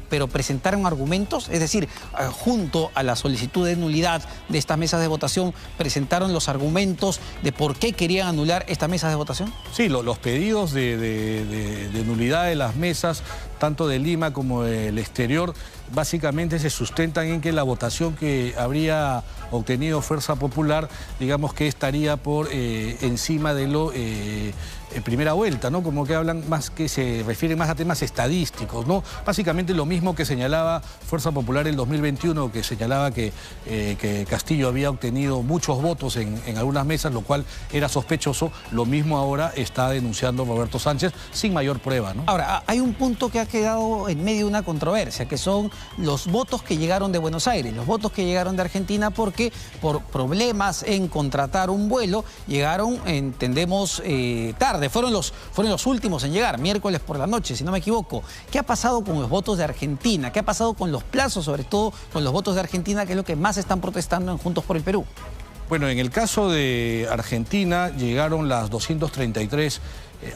pero presentaron argumentos, es decir, junto a la solicitud de nulidad de estas mesas de votación, presentaron los argumentos de por qué querían anular estas mesas de votación. Sí, los pedidos de nulidad de las mesas, tanto de Lima como del exterior, básicamente se sustentan en que la votación que habría obtenido Fuerza Popular, digamos que estaría por encima de lo primera vuelta, ¿no? Como que hablan más, que se refieren más a temas estadísticos, ¿no? Básicamente lo mismo que señalaba Fuerza Popular en 2021, que señalaba que Castillo había obtenido muchos votos en algunas mesas, lo cual era sospechoso. Lo mismo ahora está denunciando Roberto Sánchez sin mayor prueba, ¿no? Ahora, hay un punto que ha quedado en medio de una controversia, que son los votos que llegaron de Buenos Aires, los votos que llegaron de Argentina, porque por problemas en contratar un vuelo, llegaron, entendemos, tarde. Fueron los últimos en llegar, miércoles por la noche, si no me equivoco. ¿Qué ha pasado con los votos de Argentina? ¿Qué ha pasado con los plazos, sobre todo con los votos de Argentina, que es lo que más están protestando en Juntos por el Perú? Bueno, en el caso de Argentina llegaron las 233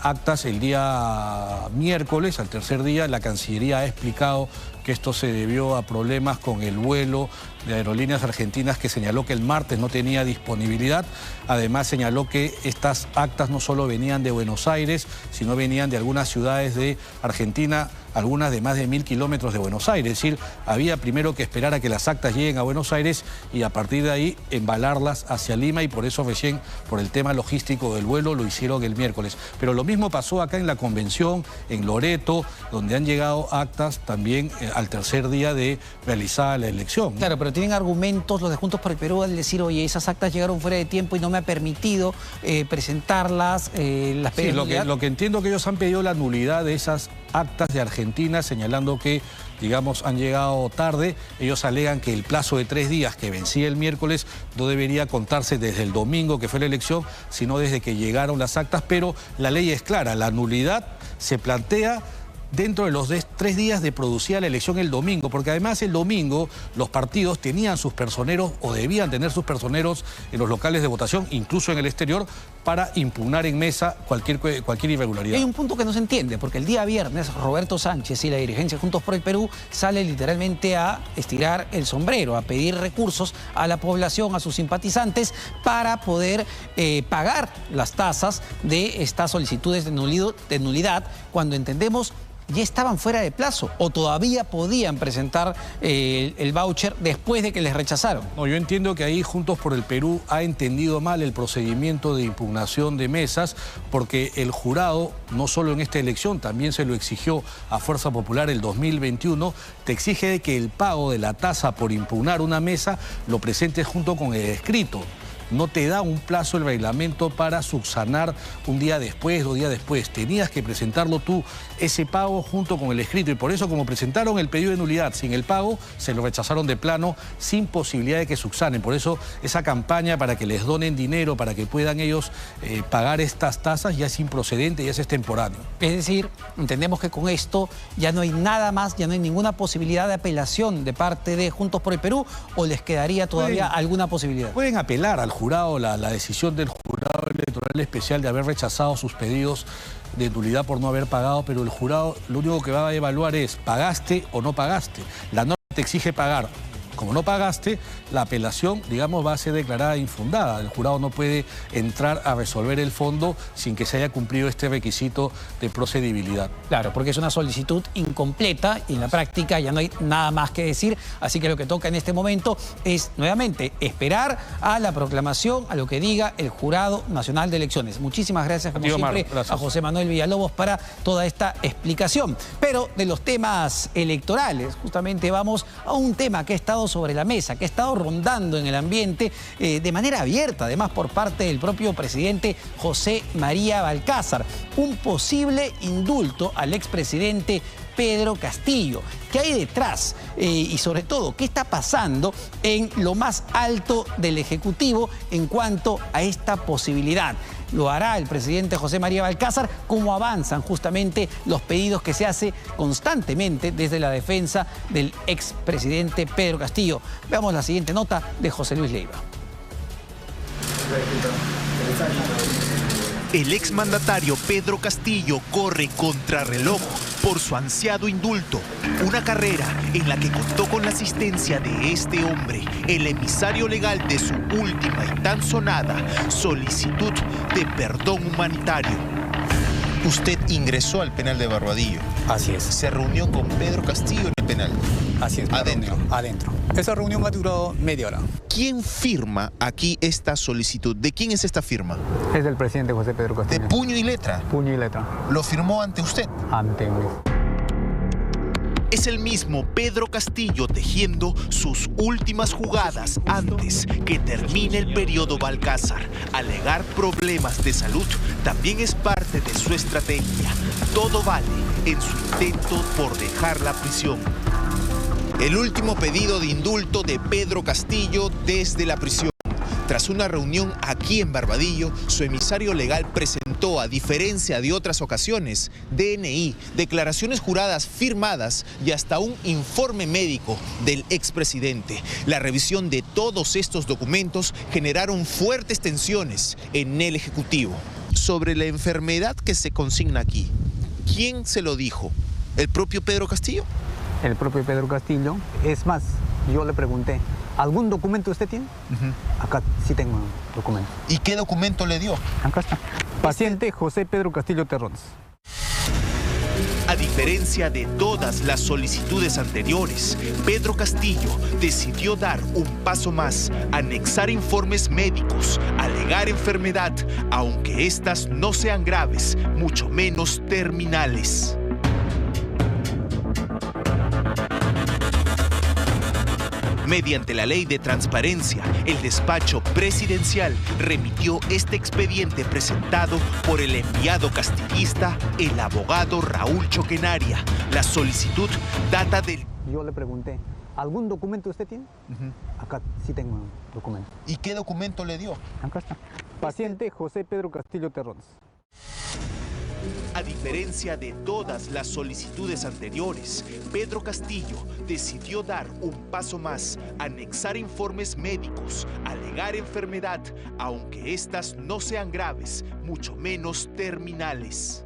actas el día miércoles. Al tercer día la Cancillería ha explicado que esto se debió a problemas con el vuelo de Aerolíneas Argentinas, que señaló que el martes no tenía disponibilidad. Además señaló que estas actas no solo venían de Buenos Aires, sino venían de algunas ciudades de Argentina, algunas de más de 1.000 kilómetros de Buenos Aires. Es decir, había primero que esperar a que las actas lleguen a Buenos Aires y a partir de ahí embalarlas hacia Lima, y por eso recién, por el tema logístico del vuelo, lo hicieron el miércoles. Pero lo mismo pasó acá en la convención, en Loreto, donde han llegado actas también al tercer día de realizada la elección, ¿no? Claro, pero tienen argumentos los de Juntos por el Perú al decir, oye, esas actas llegaron fuera de tiempo y no me ha permitido presentarlas. Sí, lo que entiendo que ellos han pedido la nulidad de esas actas de Argentina, señalando que digamos, han llegado tarde. Ellos alegan que el plazo de 3 días que vencía el miércoles no debería contarse desde el domingo que fue la elección, sino desde que llegaron las actas, pero la ley es clara, la nulidad se plantea dentro de los 3 días de producida la elección el domingo, porque además el domingo los partidos tenían sus personeros o debían tener sus personeros en los locales de votación, incluso en el exterior, para impugnar en mesa cualquier irregularidad. Hay un punto que no se entiende, porque el día viernes Roberto Sánchez y la dirigencia Juntos por el Perú sale literalmente a estirar el sombrero, a pedir recursos a la población, a sus simpatizantes, para poder pagar las tasas de estas solicitudes de nulidad, cuando entendemos ya estaban fuera de plazo o todavía podían presentar el voucher después de que les rechazaron. No, yo entiendo que ahí Juntos por el Perú ha entendido mal el procedimiento de impugnación de mesas, porque el jurado, no solo en esta elección, también se lo exigió a Fuerza Popular el 2021, te exige que el pago de la tasa por impugnar una mesa lo presentes junto con el escrito. No te da un plazo el reglamento para subsanar un día después, 2 días después. Tenías que presentarlo tú, ese pago, junto con el escrito. Y por eso, como presentaron el pedido de nulidad sin el pago, se lo rechazaron de plano, sin posibilidad de que subsanen. Por eso, esa campaña para que les donen dinero, para que puedan ellos pagar estas tasas, ya es improcedente, ya es extemporáneo. Es decir, entendemos que con esto ya no hay nada más, ya no hay ninguna posibilidad de apelación de parte de Juntos por el Perú, ¿o les quedaría todavía alguna posibilidad? Pueden apelar al jurado, la decisión del jurado electoral especial de haber rechazado sus pedidos de nulidad por no haber pagado, pero el jurado lo único que va a evaluar es ¿pagaste o no pagaste? La norma te exige pagar. Como no pagaste, la apelación, digamos, va a ser declarada infundada. El jurado no puede entrar a resolver el fondo sin que se haya cumplido este requisito de procedibilidad. Claro, porque es una solicitud incompleta y en la práctica ya no hay nada más que decir. Así que lo que toca en este momento es, nuevamente, esperar a la proclamación, a lo que diga el Jurado Nacional de Elecciones. Muchísimas gracias, como siempre, a José Manuel Villalobos para toda esta explicación. Pero de los temas electorales, justamente vamos a un tema que ha estado sobre la mesa, que ha estado rondando en el ambiente de manera abierta, además por parte del propio presidente José María Balcázar. Un posible indulto al expresidente Pedro Castillo. ¿Qué hay detrás? Y sobre todo, ¿qué está pasando en lo más alto del Ejecutivo en cuanto a esta posibilidad? Lo hará el presidente José María Balcázar, cómo avanzan justamente los pedidos que se hace constantemente desde la defensa del expresidente Pedro Castillo. Veamos la siguiente nota de José Luis Leiva. El exmandatario Pedro Castillo corre contrarreloj por su ansiado indulto, una carrera en la que contó con la asistencia de este hombre, el emisario legal de su última y tan sonada solicitud de perdón humanitario. Usted ingresó al penal de Barbadillo. Así es. Se reunió con Pedro Castillo en el penal. Así es. Adentro. Adentro. Esa reunión ha durado media hora. ¿Quién firma aquí esta solicitud? ¿De quién es esta firma? Es del presidente José Pedro Castillo. ¿De puño y letra? Puño y letra. ¿Lo firmó ante usted? Ante mí. Es el mismo Pedro Castillo tejiendo sus últimas jugadas antes que termine el periodo Balcázar. Alegar problemas de salud también es parte de su estrategia. Todo vale en su intento por dejar la prisión. El último pedido de indulto de Pedro Castillo desde la prisión. Tras una reunión aquí en Barbadillo, su emisario legal presentó, a diferencia de otras ocasiones, DNI, declaraciones juradas firmadas y hasta un informe médico del expresidente. La revisión de todos estos documentos generaron fuertes tensiones en el Ejecutivo. Sobre la enfermedad que se consigna aquí, ¿quién se lo dijo? ¿El propio Pedro Castillo? El propio Pedro Castillo. Es más, yo le pregunté, ¿algún documento usted tiene? Acá sí tengo un documento. ¿Y qué documento le dio? Acá está. Paciente José Pedro Castillo Terrones. A diferencia de todas las solicitudes anteriores, Pedro Castillo decidió dar un paso más, anexar informes médicos, alegar enfermedad, aunque estas no sean graves, mucho menos terminales. Mediante la ley de transparencia, el despacho presidencial remitió este expediente presentado por el enviado castillista, el abogado Raúl Choquenaria. La solicitud data del... Yo le pregunté, ¿algún documento usted tiene? Acá sí tengo un documento. ¿Y qué documento le dio? Acá está. Paciente José Pedro Castillo Terrones. A diferencia de todas las solicitudes anteriores, Pedro Castillo decidió dar un paso más, anexar informes médicos, alegar enfermedad, aunque estas no sean graves, mucho menos terminales.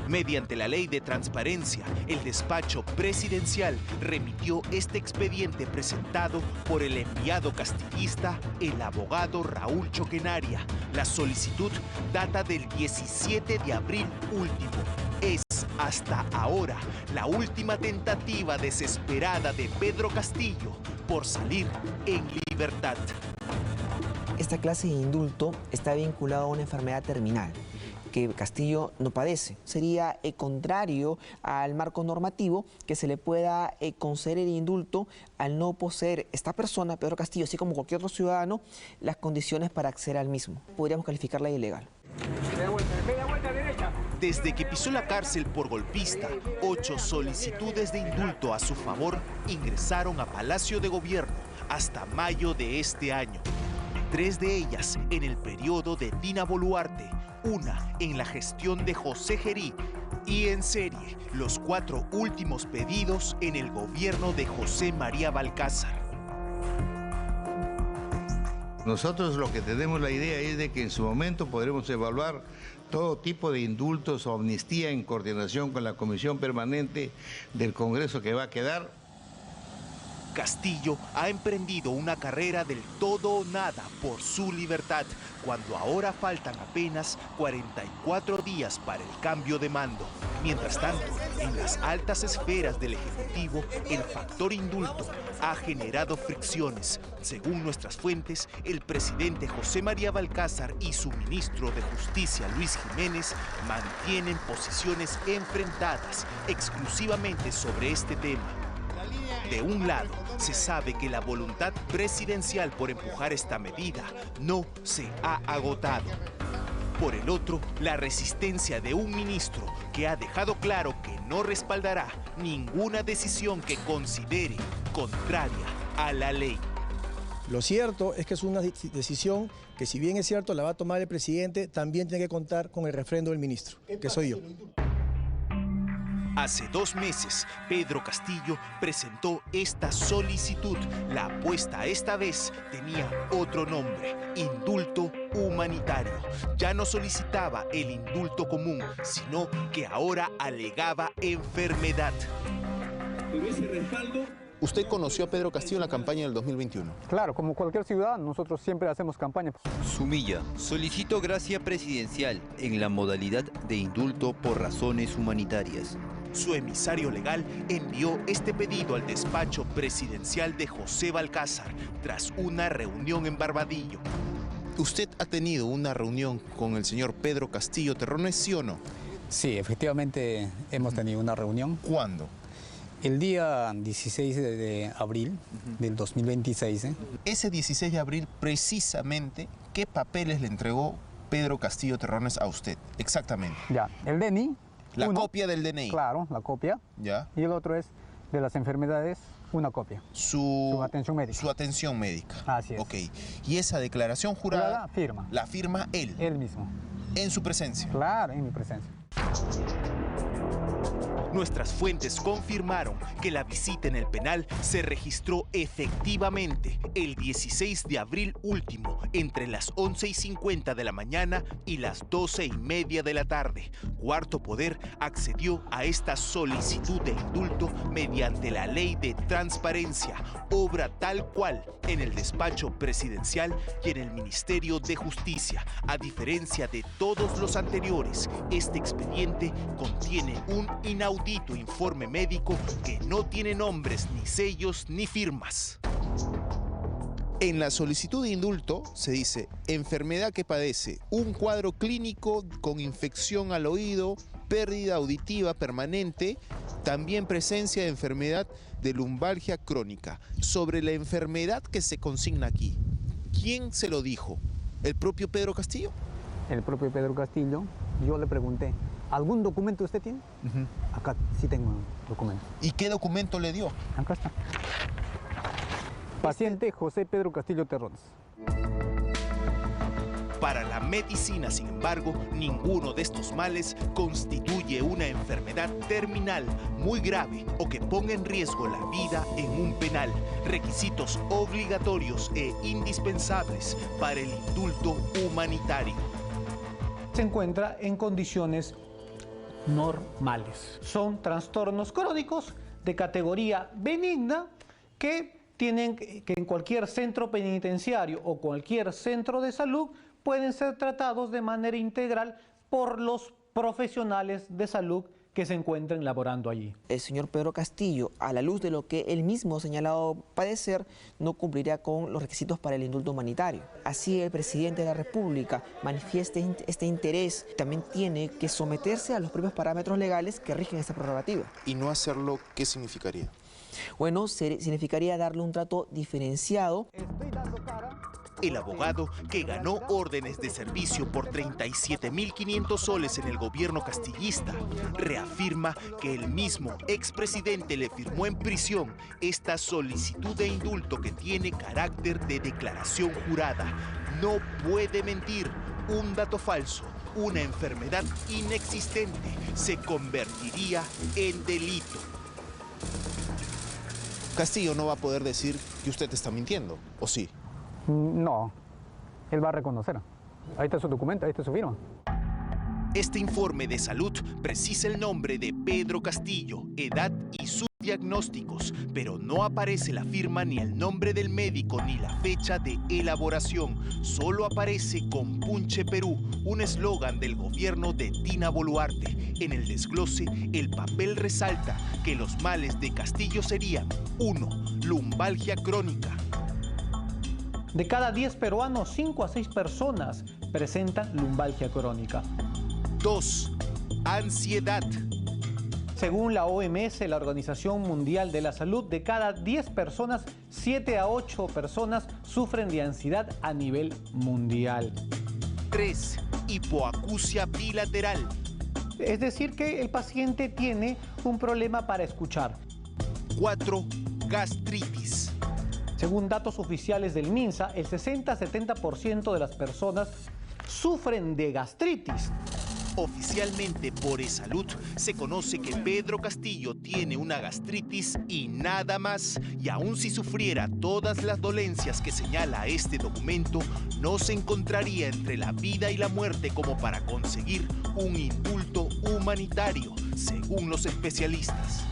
Mediante la ley de transparencia, el despacho presidencial remitió este expediente presentado por el enviado castillista, el abogado Raúl Choquenaria. La solicitud data del 17 de abril último. Es, hasta ahora, la última tentativa desesperada de Pedro Castillo por salir en libertad. Esta clase de indulto está vinculado a una enfermedad terminal que Castillo no padece. Sería contrario al marco normativo que se le pueda conceder el indulto al no poseer esta persona, Pedro Castillo, así como cualquier otro ciudadano, las condiciones para acceder al mismo. Podríamos calificarla de ilegal. Desde que pisó la cárcel por golpista, 8 solicitudes de indulto a su favor ingresaron a Palacio de Gobierno hasta mayo de este año. 3 de ellas en el periodo de Dina Boluarte, una en la gestión de José Gerí y en serie los 4 últimos pedidos en el gobierno de José María Balcázar. Nosotros lo que tenemos la idea es de que en su momento podremos evaluar todo tipo de indultos o amnistía en coordinación con la Comisión Permanente del Congreso que va a quedar. Castillo ha emprendido una carrera del todo o nada por su libertad, cuando ahora faltan apenas 44 días para el cambio de mando. Mientras tanto, en las altas esferas del Ejecutivo, el factor indulto ha generado fricciones. Según nuestras fuentes, el presidente José María Balcázar y su ministro de Justicia, Luis Jiménez, mantienen posiciones enfrentadas exclusivamente sobre este tema. De un lado, se sabe que la voluntad presidencial por empujar esta medida no se ha agotado. Por el otro, la resistencia de un ministro que ha dejado claro que no respaldará ninguna decisión que considere contraria a la ley. Lo cierto es que es una decisión que, si bien es cierto la va a tomar el presidente, también tiene que contar con el refrendo del ministro, que soy yo. Hace 2 meses, Pedro Castillo presentó esta solicitud. La apuesta esta vez tenía otro nombre: indulto humanitario. Ya no solicitaba el indulto común, sino que ahora alegaba enfermedad. Pero ese respaldo... ¿Usted conoció a Pedro Castillo en la campaña del 2021? Claro, como cualquier ciudadano, nosotros siempre hacemos campaña. Sumilla, solicito gracia presidencial en la modalidad de indulto por razones humanitarias. Su emisario legal envió este pedido al despacho presidencial de José Balcázar tras una reunión en Barbadillo. ¿Usted ha tenido una reunión con el señor Pedro Castillo Terrones, sí o no? Sí, efectivamente hemos tenido una reunión. ¿Cuándo? El día 16 de abril del 2026. Ese 16 de abril, precisamente, ¿qué papeles le entregó Pedro Castillo Terrones a usted? Exactamente. Ya, el DNI. La copia del DNI. Claro, la copia. Ya. Y el otro es de las enfermedades, una copia. Su atención médica. Su atención médica. Así es. Ok. Y esa declaración jurada. Firma. La firma él. Él mismo. En su presencia. Claro, en mi presencia. Nuestras fuentes confirmaron que la visita en el penal se registró efectivamente el 16 de abril último, entre las 11:50 de la mañana y las 12:30 de la tarde. Cuarto Poder accedió a esta solicitud de indulto mediante la Ley de Transparencia, obra tal cual en el despacho presidencial y en el Ministerio de Justicia. A diferencia de todos los anteriores, este expediente contiene un inaudito informe médico que no tiene nombres, ni sellos, ni firmas. En la solicitud de indulto se dice enfermedad que padece, un cuadro clínico con infección al oído, pérdida auditiva permanente, también presencia de enfermedad de lumbalgia crónica. Sobre la enfermedad que se consigna aquí, ¿quién se lo dijo? ¿El propio Pedro Castillo? El propio Pedro Castillo. Yo le pregunté, ¿algún documento usted tiene? Acá sí tengo un documento. ¿Y qué documento le dio? Acá está. Paciente José Pedro Castillo Terrones. Para la medicina, sin embargo, ninguno de estos males constituye una enfermedad terminal muy grave o que ponga en riesgo la vida en un penal. Requisitos obligatorios e indispensables para el indulto humanitario. Se encuentra en condiciones normales. Son trastornos crónicos de categoría benigna que tienen que en cualquier centro penitenciario o cualquier centro de salud pueden ser tratados de manera integral por los profesionales de salud que se encuentren laborando allí. El señor Pedro Castillo, a la luz de lo que él mismo ha señalado padecer, no cumplirá con los requisitos para el indulto humanitario. Así el presidente de la República manifiesta este interés, también tiene que someterse a los propios parámetros legales que rigen esta prerrogativa. ¿Y no hacerlo qué significaría? Bueno, significaría darle un trato diferenciado. El abogado que ganó órdenes de servicio por 37.500 soles en el gobierno castillista reafirma que el mismo expresidente le firmó en prisión esta solicitud de indulto que tiene carácter de declaración jurada. No puede mentir. Un dato falso, una enfermedad inexistente, se convertiría en delito. Castillo no va a poder decir que usted está mintiendo, ¿o sí? No, él va a reconocer. Ahí está su documento, ahí está su firma. Este informe de salud precisa el nombre de Pedro Castillo, edad y sus diagnósticos, pero no aparece la firma ni el nombre del médico ni la fecha de elaboración. Solo aparece Compunche Perú, un eslogan del gobierno de Dina Boluarte. En el desglose, el papel resalta que los males de Castillo serían 1. Lumbalgia crónica. De cada 10 peruanos, 5 a 6 personas presentan lumbalgia crónica. 2. Ansiedad. Según la OMS, la Organización Mundial de la Salud, de cada 10 personas, 7 a 8 personas sufren de ansiedad a nivel mundial. 3. Hipoacusia bilateral. Es decir, que el paciente tiene un problema para escuchar. 4. Gastritis. Según datos oficiales del MINSA, el 60-70% de las personas sufren de gastritis. Oficialmente por eSalud se conoce que Pedro Castillo tiene una gastritis y nada más. Y aun si sufriera todas las dolencias que señala este documento, no se encontraría entre la vida y la muerte como para conseguir un indulto humanitario, según los especialistas.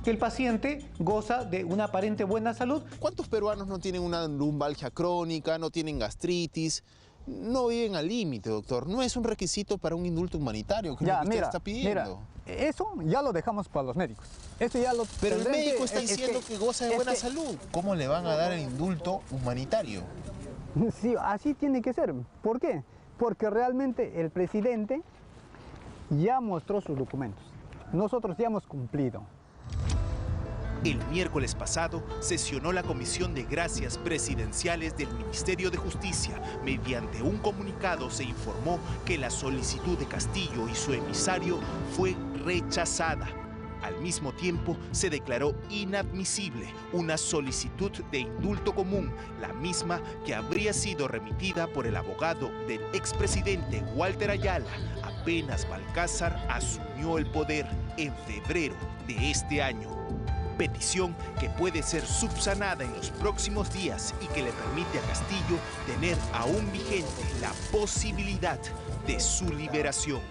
Que el paciente goza de una aparente buena salud. ¿Cuántos peruanos no tienen una lumbalgia crónica, no tienen gastritis? No viven al límite, doctor. No es un requisito para un indulto humanitario que usted está pidiendo. Mira, eso ya lo dejamos para los médicos. Eso ya lo Pero el médico está diciendo que goza de buena salud. ¿Cómo le van a dar el indulto humanitario? Sí, así tiene que ser. ¿Por qué? Porque realmente el presidente ya mostró sus documentos. Nosotros ya hemos cumplido. El miércoles pasado sesionó la Comisión de Gracias Presidenciales del Ministerio de Justicia. Mediante un comunicado se informó que la solicitud de Castillo y su emisario fue rechazada. Al mismo tiempo, se declaró inadmisible una solicitud de indulto común, la misma que habría sido remitida por el abogado del expresidente Walter Ayala, apenas Balcázar asumió el poder en febrero de este año. Petición que puede ser subsanada en los próximos días y que le permite a Castillo tener aún vigente la posibilidad de su liberación.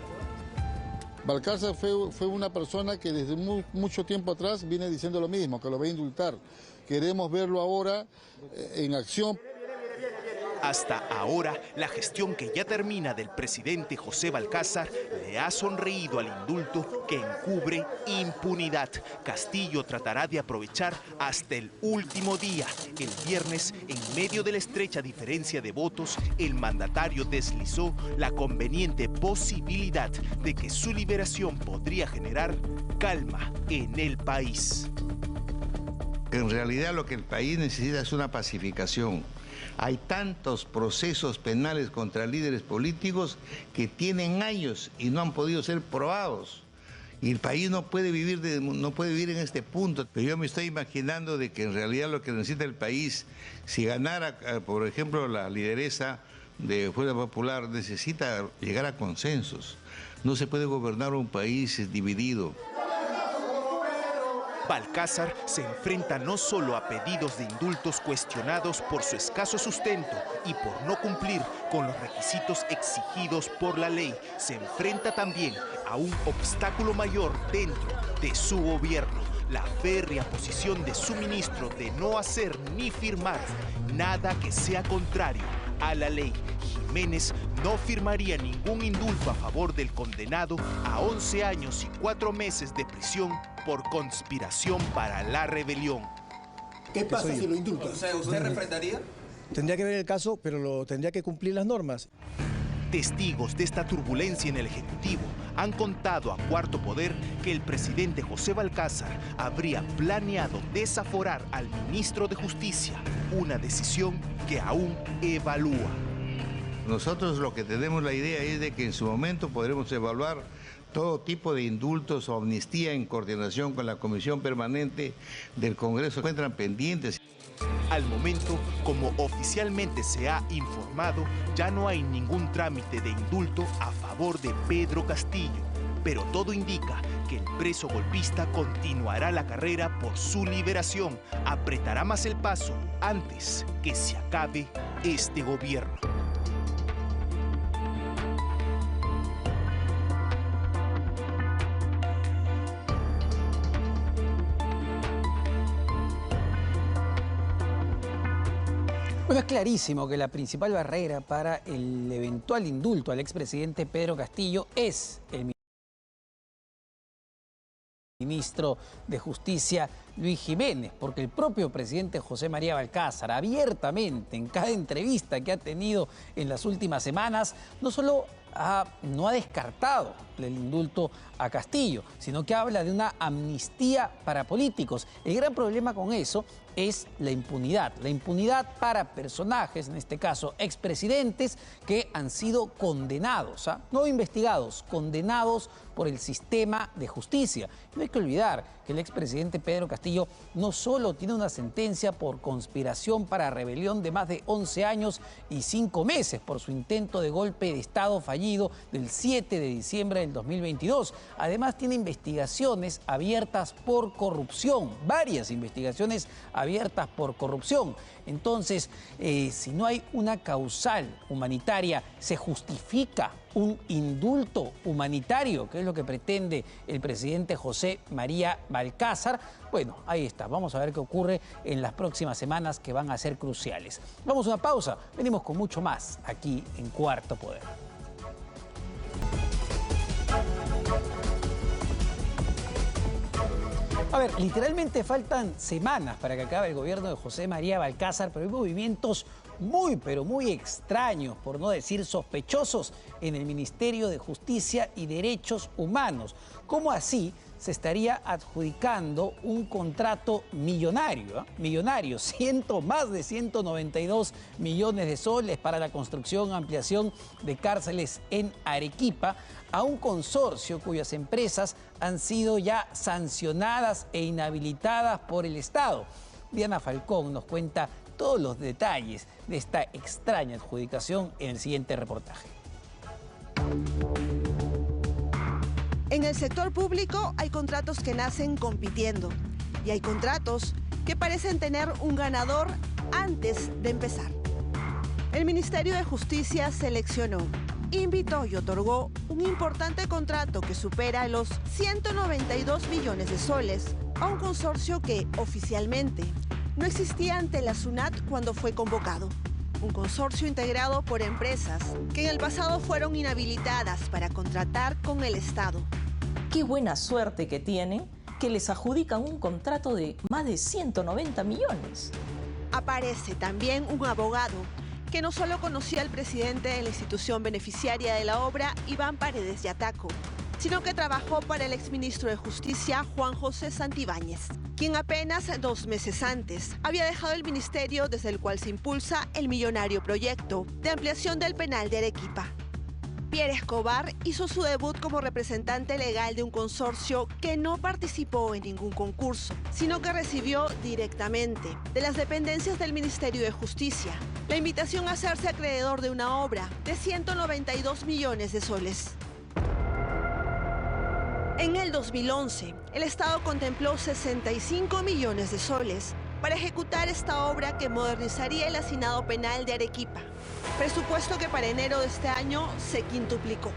Balcázar fue una persona que desde mucho tiempo atrás viene diciendo lo mismo, que lo va a indultar. Queremos verlo ahora en acción. Hasta ahora, la gestión que ya termina del presidente José Balcázar le ha sonreído al indulto que encubre impunidad. Castillo tratará de aprovechar hasta el último día. El viernes, en medio de la estrecha diferencia de votos, el mandatario deslizó la conveniente posibilidad de que su liberación podría generar calma en el país. En realidad lo que el país necesita es una pacificación. Hay tantos procesos penales contra líderes políticos que tienen años y no han podido ser probados. Y el país no puede vivir en este punto. Pero yo me estoy imaginando de que en realidad lo que necesita el país, si ganara, por ejemplo, la lideresa de Fuerza Popular, necesita llegar a consensos. No se puede gobernar un país dividido. Balcázar se enfrenta no solo a pedidos de indultos cuestionados por su escaso sustento y por no cumplir con los requisitos exigidos por la ley, se enfrenta también a un obstáculo mayor dentro de su gobierno, la férrea posición de su ministro de no hacer ni firmar nada que sea contrario a la ley. Jiménez no firmaría ningún indulto a favor del condenado a 11 años y 4 meses de prisión por conspiración para la rebelión. ¿Qué pasa si lo indulta? O sea, ¿usted refrendaría? Tendría que ver el caso, pero tendría que cumplir las normas. Testigos de esta turbulencia en el Ejecutivo han contado a Cuarto Poder que el presidente José Balcázar habría planeado desaforar al ministro de Justicia, una decisión que aún evalúa. Nosotros lo que tenemos la idea es de que en su momento podremos evaluar todo tipo de indultos o amnistía en coordinación con la Comisión Permanente del Congreso. Se encuentran pendientes. Al momento, como oficialmente se ha informado, ya no hay ningún trámite de indulto a favor de Pedro Castillo. Pero todo indica que el preso golpista continuará la carrera por su liberación. Apretará más el paso antes que se acabe este gobierno. Bueno, es clarísimo que la principal barrera para el eventual indulto al expresidente Pedro Castillo es el ministro de Justicia Luis Jiménez, porque el propio presidente José María Balcázar abiertamente en cada entrevista que ha tenido en las últimas semanas no solo no ha descartado el indulto a Castillo, sino que habla de una amnistía para políticos. El gran problema con eso es la impunidad para personajes, en este caso expresidentes, que han sido condenados, no investigados, condenados por el sistema de justicia. No hay que olvidar que el expresidente Pedro Castillo no solo tiene una sentencia por conspiración para rebelión de más de 11 años y 5 meses por su intento de golpe de Estado fallido del 7 de diciembre del 2022. Además tiene investigaciones abiertas por corrupción, varias investigaciones abiertas por corrupción. Entonces, si no hay una causal humanitaria, ¿se justifica un indulto humanitario, que es lo que pretende el presidente José María Balcázar? Bueno, ahí está. Vamos a ver qué ocurre en las próximas semanas, que van a ser cruciales. Vamos a una pausa. Venimos con mucho más aquí en Cuarto Poder. A ver, literalmente faltan semanas para que acabe el gobierno de José María Balcázar, pero hay movimientos muy, pero muy extraños, por no decir sospechosos, en el Ministerio de Justicia y Derechos Humanos. ¿Cómo así se estaría adjudicando un contrato millonario? Millonario, más de 192 millones de soles para la construcción, ampliación de cárceles en Arequipa, a un consorcio cuyas empresas han sido ya sancionadas e inhabilitadas por el Estado. Diana Falcón nos cuenta todos los detalles de esta extraña adjudicación en el siguiente reportaje. En el sector público hay contratos que nacen compitiendo y hay contratos que parecen tener un ganador antes de empezar. El Ministerio de Justicia seleccionó, invitó y otorgó un importante contrato que supera los 192 millones de soles a un consorcio que oficialmente no existía ante la SUNAT cuando fue convocado. un consorcio integrado por empresas que en el pasado fueron inhabilitadas para contratar con el Estado. Qué buena suerte que tienen, que les adjudican un contrato de más de 190 millones. Aparece también un abogado que no solo conocía al presidente de la institución beneficiaria de la obra, Iván Paredes Yataco, sino que trabajó para el exministro de Justicia, Juan José Santibáñez, quien apenas 2 meses antes había dejado el ministerio desde el cual se impulsa el millonario proyecto de ampliación del penal de Arequipa. Pierre Escobar hizo su debut como representante legal de un consorcio que no participó en ningún concurso, sino que recibió directamente de las dependencias del Ministerio de Justicia la invitación a hacerse acreedor de una obra de 192 millones de soles. En el 2011, el Estado contempló 65 millones de soles para ejecutar esta obra que modernizaría el hacinado penal de Arequipa, presupuesto que para enero de este año se quintuplicó.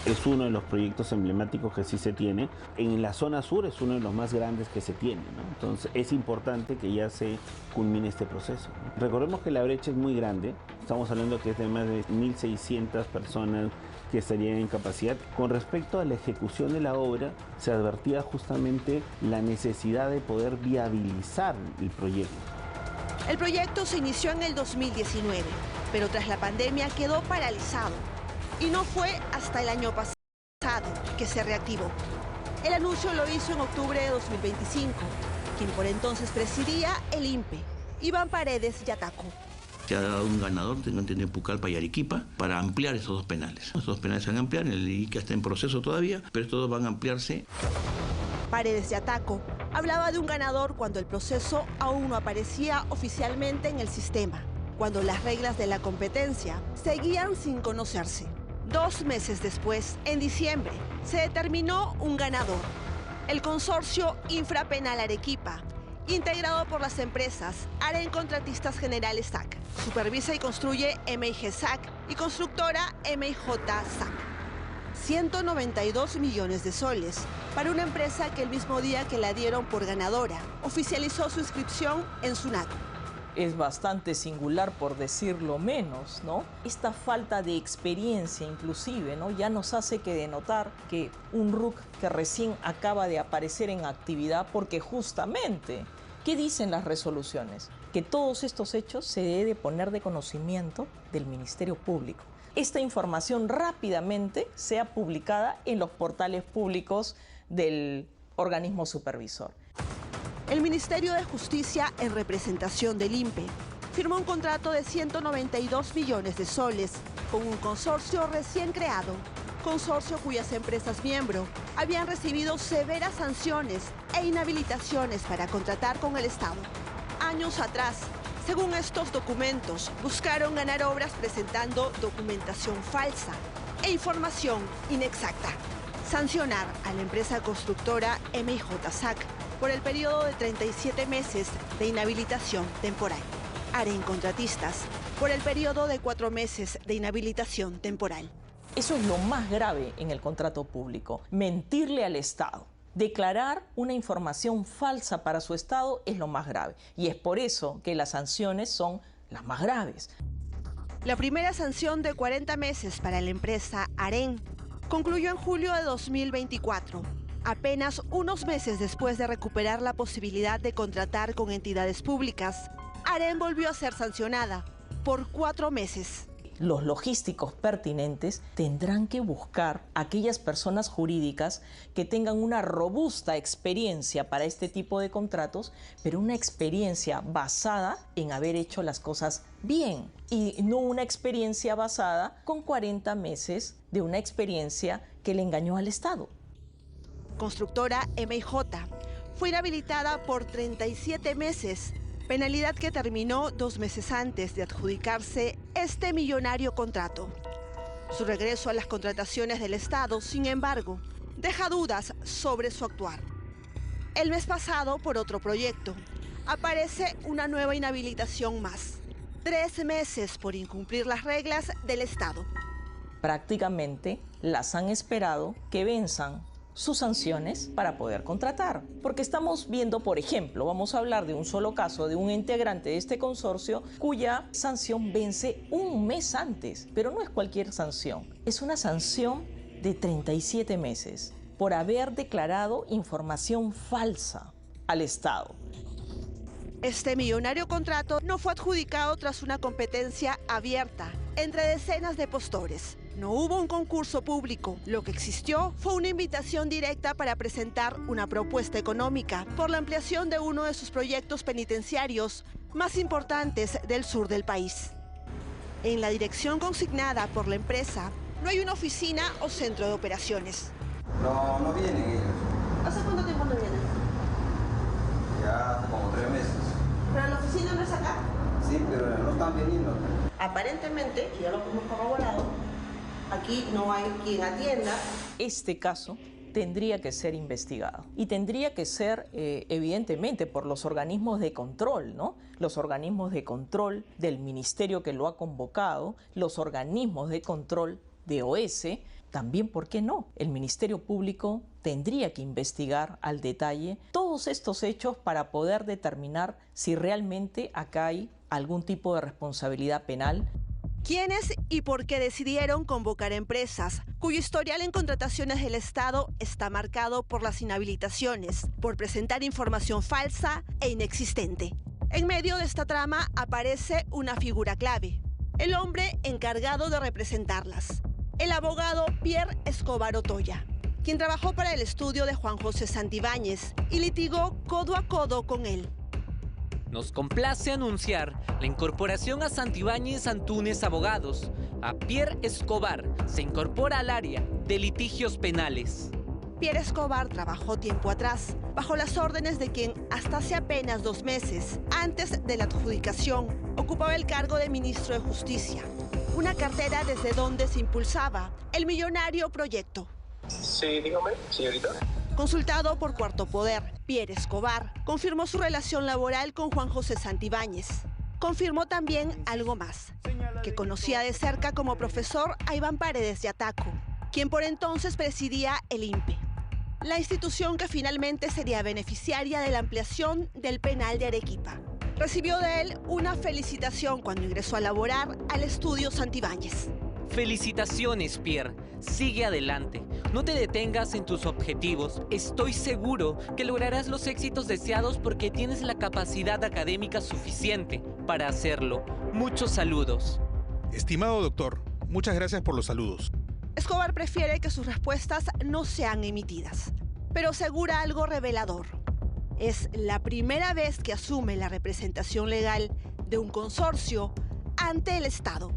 Es uno de los proyectos emblemáticos que sí se tiene. En la zona sur es uno de los más grandes que se tiene, ¿no? Entonces es importante que ya se culmine este proceso, ¿no? Recordemos que la brecha es muy grande. Estamos hablando que es de más de 1.600 personas que estarían en capacidad. Con respecto a la ejecución de la obra, se advertía justamente la necesidad de poder viabilizar el proyecto. El proyecto se inició en el 2019, pero tras la pandemia quedó paralizado. Y no fue hasta el año pasado que se reactivó. El anuncio lo hizo en octubre de 2025, quien por entonces presidía el INPE, Iván Paredes Yataco. Se ha dado un ganador, tengo entendido, Pucallpa y Arequipa, para ampliar esos 2 penales. Esos 2 penales se van a ampliar, el ICA está en proceso todavía, pero estos 2 van a ampliarse. Paredes Yataco hablaba de un ganador cuando el proceso aún no aparecía oficialmente en el sistema, cuando las reglas de la competencia seguían sin conocerse. 2 meses después, en diciembre, se determinó un ganador, el consorcio Infrapenal Arequipa, integrado por las empresas AREN Contratistas Generales SAC, supervisa y construye MIG SAC y constructora MIJ SAC. 192 millones de soles para una empresa que el mismo día que la dieron por ganadora, oficializó su inscripción en SUNAT. Es bastante singular, por decirlo menos, ¿no? Esta falta de experiencia inclusive, ¿no? Ya nos hace que denotar que un RUC que recién acaba de aparecer en actividad, porque justamente, ¿qué dicen las resoluciones? Que todos estos hechos se debe poner de conocimiento del Ministerio Público. Esta información rápidamente sea publicada en los portales públicos del organismo supervisor. El Ministerio de Justicia, en representación del INPE, firmó un contrato de 192 millones de soles con un consorcio recién creado, consorcio cuyas empresas miembro habían recibido severas sanciones e inhabilitaciones para contratar con el Estado. Años atrás, según estos documentos, buscaron ganar obras presentando documentación falsa e información inexacta. Sancionar a la empresa constructora MIJ SAC por el periodo de 37 meses de inhabilitación temporal. AREN Contratistas por el periodo de 4 meses de inhabilitación temporal. Eso es lo más grave en el contrato público, mentirle al Estado. Declarar una información falsa para su Estado es lo más grave, y es por eso que las sanciones son las más graves. La primera sanción de 40 meses para la empresa AREN concluyó en julio de 2024. Apenas unos meses después de recuperar la posibilidad de contratar con entidades públicas, AREN volvió a ser sancionada por 4 meses. Los logísticos pertinentes tendrán que buscar aquellas personas jurídicas que tengan una robusta experiencia para este tipo de contratos, pero una experiencia basada en haber hecho las cosas bien y no una experiencia basada con 40 meses de una experiencia que le engañó al Estado. Constructora MIJ fue inhabilitada por 37 meses, penalidad que terminó 2 meses antes de adjudicarse este millonario contrato. Su regreso a las contrataciones del Estado, sin embargo, deja dudas sobre su actuar. El mes pasado, por otro proyecto, aparece una nueva inhabilitación más. 3 meses por incumplir las reglas del Estado. Prácticamente las han esperado que venzan sus sanciones para poder contratar. Porque estamos viendo, por ejemplo, vamos a hablar de un solo caso de un integrante de este consorcio cuya sanción vence un mes antes, pero no es cualquier sanción, es una sanción de 37 meses por haber declarado información falsa al Estado. Este millonario contrato no fue adjudicado tras una competencia abierta entre decenas de postores. No hubo un concurso público. Lo que existió fue una invitación directa para presentar una propuesta económica por la ampliación de uno de sus proyectos penitenciarios más importantes del sur del país. En la dirección consignada por la empresa no hay una oficina o centro de operaciones. No vienen ellos. ¿Hace cuánto tiempo no vienen? Ya como 3 meses. ¿Pero la oficina no es acá? Sí, pero no están viniendo. Aparentemente, y ya lo hemos corroborado, aquí no hay quien atienda. Este caso tendría que ser investigado y tendría que ser, evidentemente, por los organismos de control, ¿no? Los organismos de control del ministerio que lo ha convocado, los organismos de control de OS, también, ¿por qué no? El Ministerio Público tendría que investigar al detalle todos estos hechos para poder determinar si realmente acá hay algún tipo de responsabilidad penal. ¿Quiénes y por qué decidieron convocar empresas cuyo historial en contrataciones del Estado está marcado por las inhabilitaciones, por presentar información falsa e inexistente? En medio de esta trama aparece una figura clave, el hombre encargado de representarlas, el abogado Pierre Escobar Otoya, quien trabajó para el estudio de Juan José Santibáñez y litigó codo a codo con él. Nos complace anunciar la incorporación a Santibáñez Antúnez Abogados. A Pierre Escobar se incorpora al área de litigios penales. Pierre Escobar trabajó tiempo atrás bajo las órdenes de quien hasta hace apenas 2 meses, antes de la adjudicación, ocupaba el cargo de ministro de Justicia, una cartera desde donde se impulsaba el millonario proyecto. Sí, dígame, señorita. Consultado por Cuarto Poder, Pierre Escobar confirmó su relación laboral con Juan José Santibáñez. Confirmó también algo más, que conocía de cerca como profesor a Iván Paredes de Ataco, quien por entonces presidía el INPE, la institución que finalmente sería beneficiaria de la ampliación del penal de Arequipa. Recibió de él una felicitación cuando ingresó a laborar al estudio Santibáñez. Felicitaciones, Pierre. Sigue adelante. No te detengas en tus objetivos. Estoy seguro que lograrás los éxitos deseados porque tienes la capacidad académica suficiente para hacerlo. Muchos saludos. Estimado doctor, muchas gracias por los saludos. Escobar prefiere que sus respuestas no sean emitidas, pero asegura algo revelador. Es la primera vez que asume la representación legal de un consorcio ante el Estado.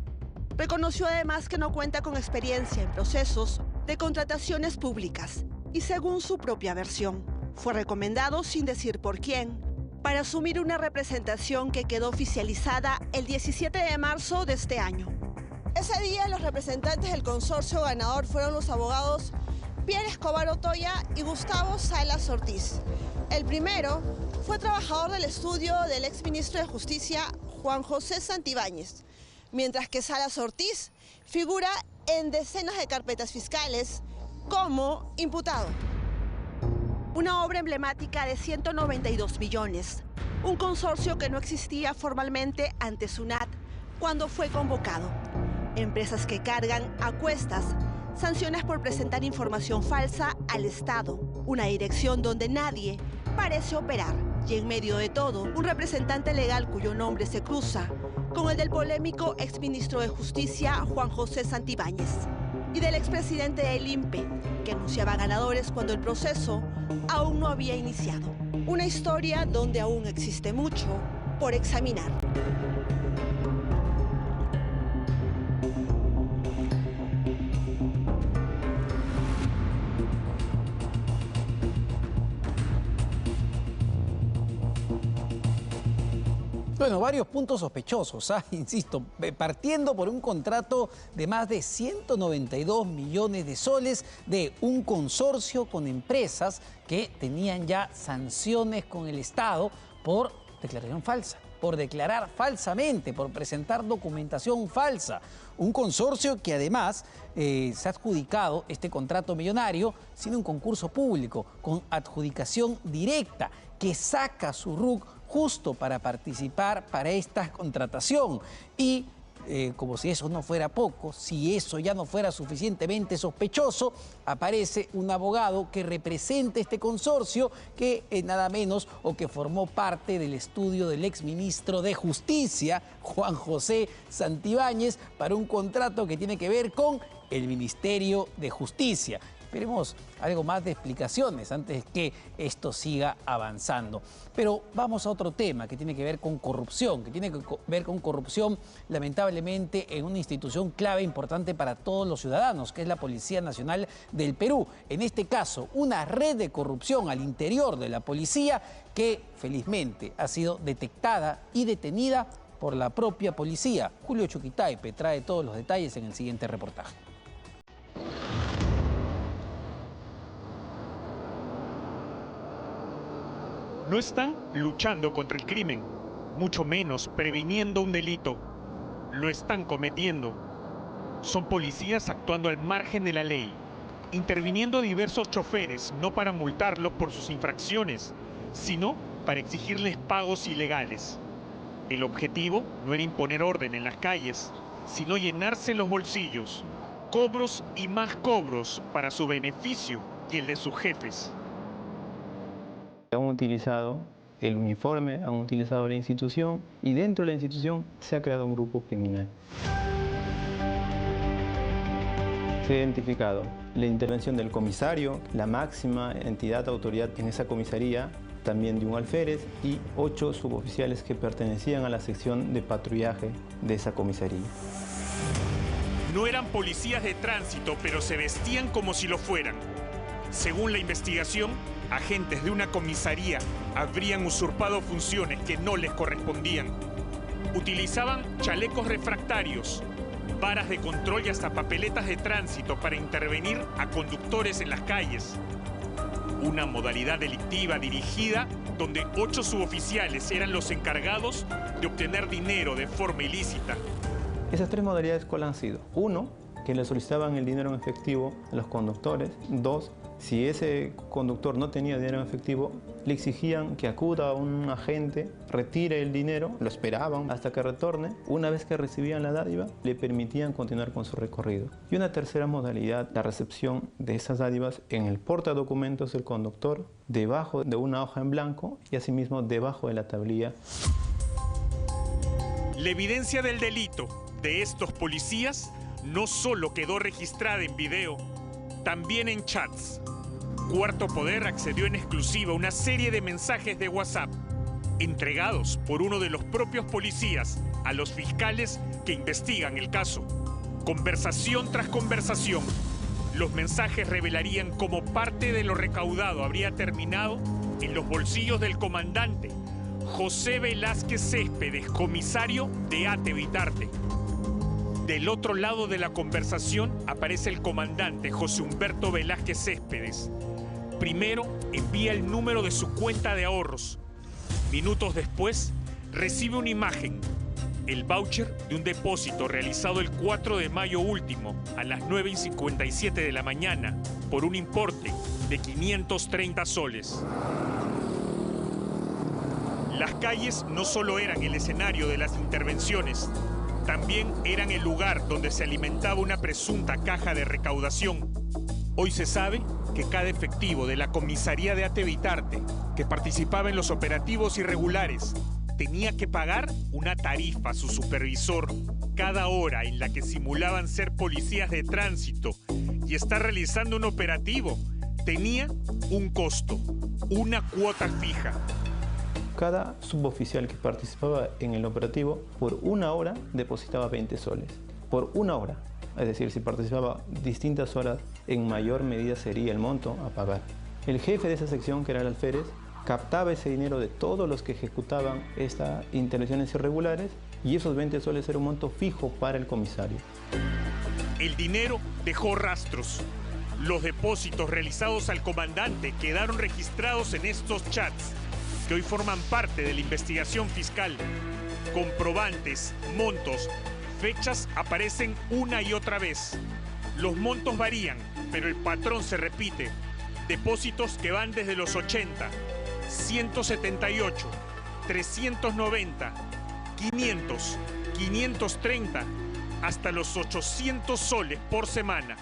Reconoció además que no cuenta con experiencia en procesos de contrataciones públicas y, según su propia versión, fue recomendado sin decir por quién para asumir una representación que quedó oficializada el 17 de marzo de este año. Ese día los representantes del consorcio ganador fueron los abogados Pierre Escobar Otoya y Gustavo Salas Ortiz. El primero fue trabajador del estudio del exministro de Justicia Juan José Santibáñez, mientras que Salas Ortiz figura en decenas de carpetas fiscales como imputado. Una obra emblemática de 192 millones, un consorcio que no existía formalmente ante SUNAT cuando fue convocado. Empresas que cargan a cuestas sanciones por presentar información falsa al Estado, una dirección donde nadie parece operar. Y en medio de todo, un representante legal cuyo nombre se cruza con el del polémico exministro de Justicia Juan José Santibáñez y del expresidente del INPE, que anunciaba ganadores cuando el proceso aún no había iniciado. Una historia donde aún existe mucho por examinar. Bueno, varios puntos sospechosos, insisto, partiendo por un contrato de más de 192 millones de soles de un consorcio con empresas que tenían ya sanciones con el Estado por declaración falsa. por declarar falsamente, por presentar documentación falsa. Un consorcio que además se ha adjudicado este contrato millonario sin un concurso público, con adjudicación directa, que saca su RUC justo para participar para esta contratación. Y como si eso no fuera poco, si eso ya no fuera suficientemente sospechoso, aparece un abogado que representa este consorcio, que nada menos o que formó parte del estudio del exministro de Justicia, Juan José Santibáñez, para un contrato que tiene que ver con el Ministerio de Justicia. Esperemos algo más de explicaciones antes que esto siga avanzando. Pero vamos a otro tema que tiene que ver con corrupción, lamentablemente en una institución clave importante para todos los ciudadanos, que es la Policía Nacional del Perú. En este caso, una red de corrupción al interior de la policía que felizmente ha sido detectada y detenida por la propia policía. Julio Chuquitaipe trae todos los detalles en el siguiente reportaje. No están luchando contra el crimen, mucho menos previniendo un delito. Lo están cometiendo. Son policías actuando al margen de la ley, interviniendo a diversos choferes, no para multarlos por sus infracciones, sino para exigirles pagos ilegales. El objetivo no era imponer orden en las calles, sino llenarse los bolsillos, cobros y más cobros para su beneficio y el de sus jefes. Han utilizado el uniforme, han utilizado la institución y dentro de la institución se ha creado un grupo criminal. Se ha identificado la intervención del comisario, la máxima entidad, autoridad en esa comisaría, también de un alférez y 8 suboficiales que pertenecían a la sección de patrullaje de esa comisaría. No eran policías de tránsito, pero se vestían como si lo fueran. Según la investigación, agentes de una comisaría habrían usurpado funciones que no les correspondían. Utilizaban chalecos refractarios, varas de control y hasta papeletas de tránsito para intervenir a conductores en las calles. Una modalidad delictiva dirigida donde 8 suboficiales eran los encargados de obtener dinero de forma ilícita. Esas 3 modalidades, ¿cuáles han sido? 1, que le solicitaban el dinero en efectivo a los conductores. 2, si ese conductor no tenía dinero en efectivo, le exigían que acuda a un agente, retire el dinero, lo esperaban hasta que retorne. Una vez que recibían la dádiva, le permitían continuar con su recorrido. Y una tercera modalidad, la recepción de esas dádivas en el portadocumentos del conductor, debajo de una hoja en blanco y asimismo debajo de la tablilla. La evidencia del delito de estos policías no solo quedó registrada en video, también en chats. Cuarto Poder accedió en exclusiva a una serie de mensajes de WhatsApp entregados por uno de los propios policías a los fiscales que investigan el caso. Conversación tras conversación, los mensajes revelarían cómo parte de lo recaudado habría terminado en los bolsillos del comandante José Velázquez Céspedes, comisario de ATE Vitarte. Del otro lado de la conversación aparece el comandante José Humberto Velázquez Céspedes. Primero envía el número de su cuenta de ahorros. Minutos después recibe una imagen, el voucher de un depósito realizado el 4 de mayo último a las 9:57 de la mañana por un importe de 530 soles. Las calles no solo eran el escenario de las intervenciones, también eran el lugar donde se alimentaba una presunta caja de recaudación. Hoy se sabe que cada efectivo de la comisaría de ATE Vitarte que participaba en los operativos irregulares tenía que pagar una tarifa a su supervisor cada hora en la que simulaban ser policías de tránsito y estar realizando un operativo. Tenía un costo, una cuota fija. Cada suboficial que participaba en el operativo por una hora depositaba 20 soles. Por una hora. Es decir, si participaba distintas horas, en mayor medida sería el monto a pagar. El jefe de esa sección, que era el alférez, captaba ese dinero de todos los que ejecutaban estas intervenciones irregulares y esos 20 soles era un monto fijo para el comisario. El dinero dejó rastros. Los depósitos realizados al comandante quedaron registrados en estos chats. que hoy forman parte de la investigación fiscal. Comprobantes, montos, fechas aparecen una y otra vez. Los montos varían, pero el patrón se repite. Depósitos que van desde los 80, 178, 390, 500, 530, hasta los 800 soles por semana.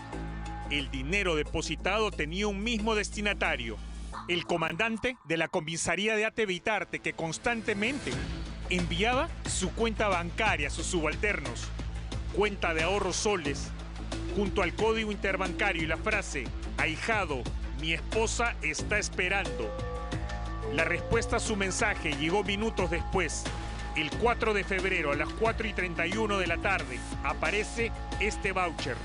El dinero depositado tenía un mismo destinatario, el comandante de la comisaría de Ate Bitarte, que constantemente enviaba su cuenta bancaria a sus subalternos. Cuenta de ahorros soles, junto al código interbancario y la frase: ahijado, mi esposa está esperando. La respuesta a su mensaje llegó minutos después. El 4 de febrero a las 4:31 de la tarde aparece este voucher.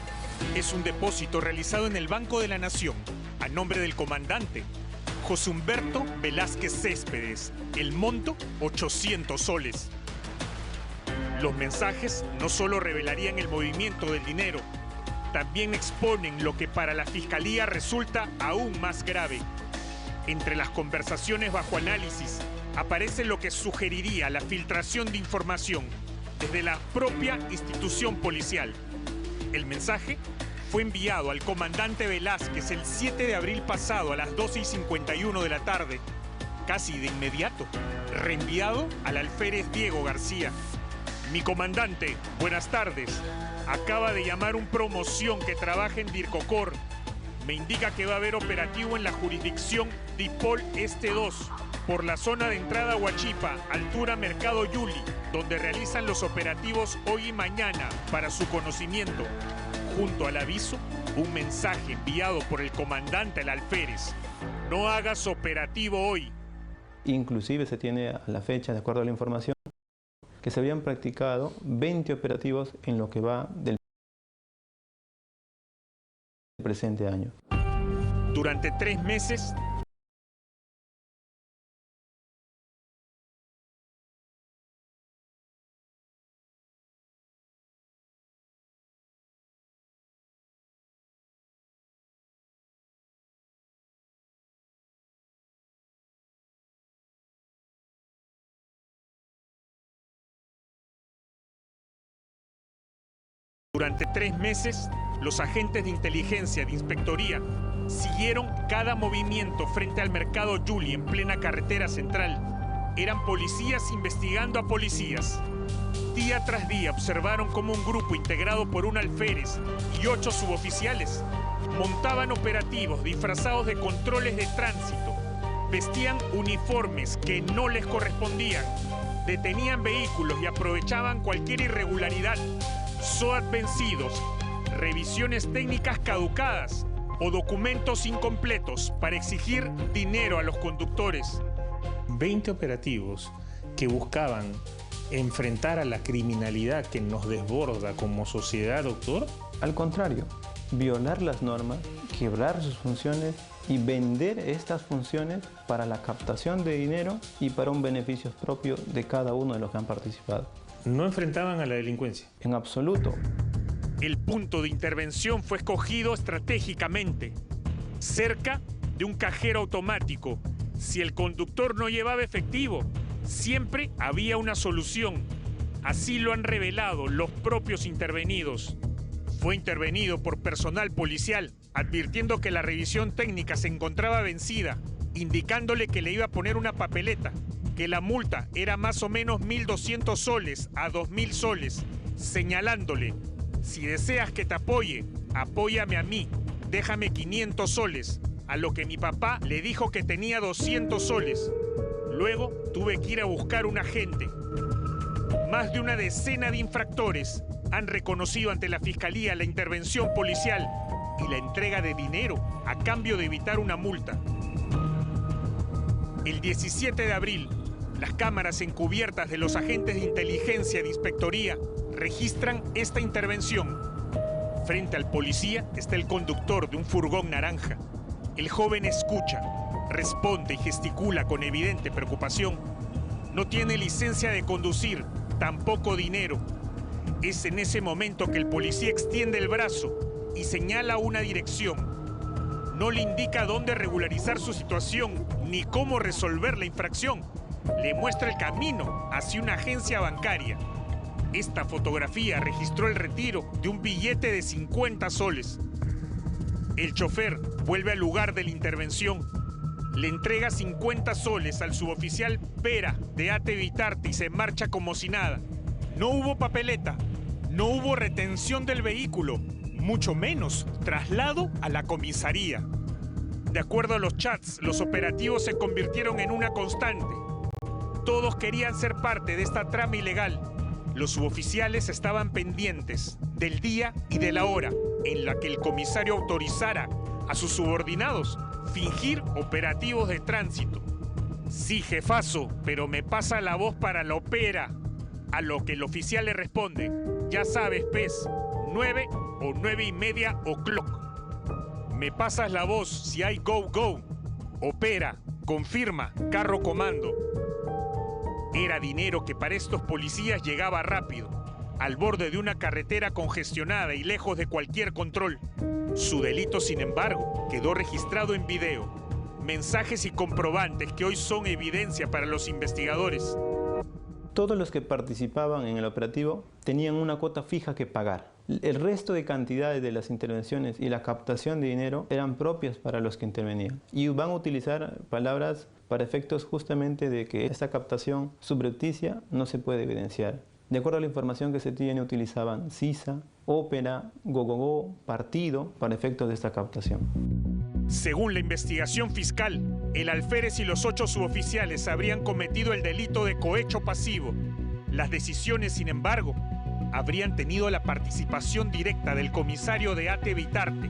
Es un depósito realizado en el Banco de la Nación a nombre del comandante José Humberto Velázquez Céspedes. El monto, 800 soles. Los mensajes no solo revelarían el movimiento del dinero, también exponen lo que para la Fiscalía resulta aún más grave. Entre las conversaciones bajo análisis aparece lo que sugeriría la filtración de información desde la propia institución policial. El mensaje fue enviado al comandante Velázquez el 7 de abril pasado a las 12:51 de la tarde. Casi de inmediato, reenviado al alférez Diego García. Mi comandante, buenas tardes. Acaba de llamar un promoción que trabaja en Dircocor. Me indica que va a haber operativo en la jurisdicción Dipol Este 2, por la zona de entrada a Huachipa, altura Mercado Yuli, donde realizan los operativos hoy y mañana. Para su conocimiento, junto al aviso, un mensaje enviado por el comandante al alférez: no hagas operativo hoy. Inclusive se tiene a la fecha, de acuerdo a la información, que se habían practicado 20 operativos en lo que va del presente año. Durante 3 meses, los agentes de inteligencia de inspectoría siguieron cada movimiento frente al Mercado Yuli en plena carretera central. Eran policías investigando a policías. Día tras día observaron cómo un grupo integrado por un alférez y 8 suboficiales montaban operativos disfrazados de controles de tránsito, vestían uniformes que no les correspondían, detenían vehículos y aprovechaban cualquier irregularidad. SOAT vencidos, revisiones técnicas caducadas o documentos incompletos para exigir dinero a los conductores. 20 operativos que buscaban enfrentar a la criminalidad que nos desborda como sociedad, doctor. Al contrario, violar las normas, quebrar sus funciones y vender estas funciones para la captación de dinero y para un beneficio propio de cada uno de los que han participado. ¿No enfrentaban a la delincuencia? En absoluto. El punto de intervención fue escogido estratégicamente, cerca de un cajero automático. Si el conductor no llevaba efectivo, siempre había una solución. Así lo han revelado los propios intervenidos. Fue intervenido por personal policial, advirtiendo que la revisión técnica se encontraba vencida, indicándole que le iba a poner una papeleta, que la multa era más o menos 1.200 soles a 2.000 soles, señalándole: si deseas que te apoye, apóyame a mí, déjame 500 soles, a lo que mi papá le dijo que tenía 200 soles. Luego tuve que ir a buscar un agente. Más de una decena de infractores han reconocido ante la Fiscalía la intervención policial y la entrega de dinero a cambio de evitar una multa. El 17 de abril, las cámaras encubiertas de los agentes de inteligencia de inspectoría registran esta intervención. Frente al policía está el conductor de un furgón naranja. El joven escucha, responde y gesticula con evidente preocupación. No tiene licencia de conducir, tampoco dinero. Es en ese momento que el policía extiende el brazo y señala una dirección. no le indica dónde regularizar su situación ni cómo resolver la infracción. Le muestra el camino hacia una agencia bancaria. Esta fotografía registró el retiro de un billete de 50 soles. El chofer vuelve al lugar de la intervención. Le entrega 50 soles al suboficial Pera de ATE Vitarte y se marcha como si nada. No hubo papeleta, no hubo retención del vehículo, mucho menos traslado a la comisaría. De acuerdo a los chats, los operativos se convirtieron en una constante. Todos querían ser parte de esta trama ilegal. Los suboficiales estaban pendientes del día y de la hora en la que el comisario autorizara a sus subordinados fingir operativos de tránsito. Sí, jefazo, pero me pasa la voz para la opera. A lo que el oficial le responde, ya sabes, pez, 9 o 9:30 o'clock. Me pasas la voz si hay go. Opera, confirma, carro comando. Era dinero que para estos policías llegaba rápido, al borde de una carretera congestionada y lejos de cualquier control. Su delito, sin embargo, quedó registrado en video. Mensajes y comprobantes que hoy son evidencia para los investigadores. Todos los que participaban en el operativo tenían una cuota fija que pagar. El resto de cantidades de las intervenciones y la captación de dinero eran propias para los que intervenían. Y van a utilizar palabras para efectos justamente de que esta captación subrepticia no se puede evidenciar. De acuerdo a la información que se tiene, utilizaban Sisa, ópera, gogogo, partido para efectos de esta captación. Según la investigación fiscal, el alférez y los 8 suboficiales habrían cometido el delito de cohecho pasivo. Las decisiones, sin embargo, habrían tenido la participación directa del comisario de ATE Vitarte,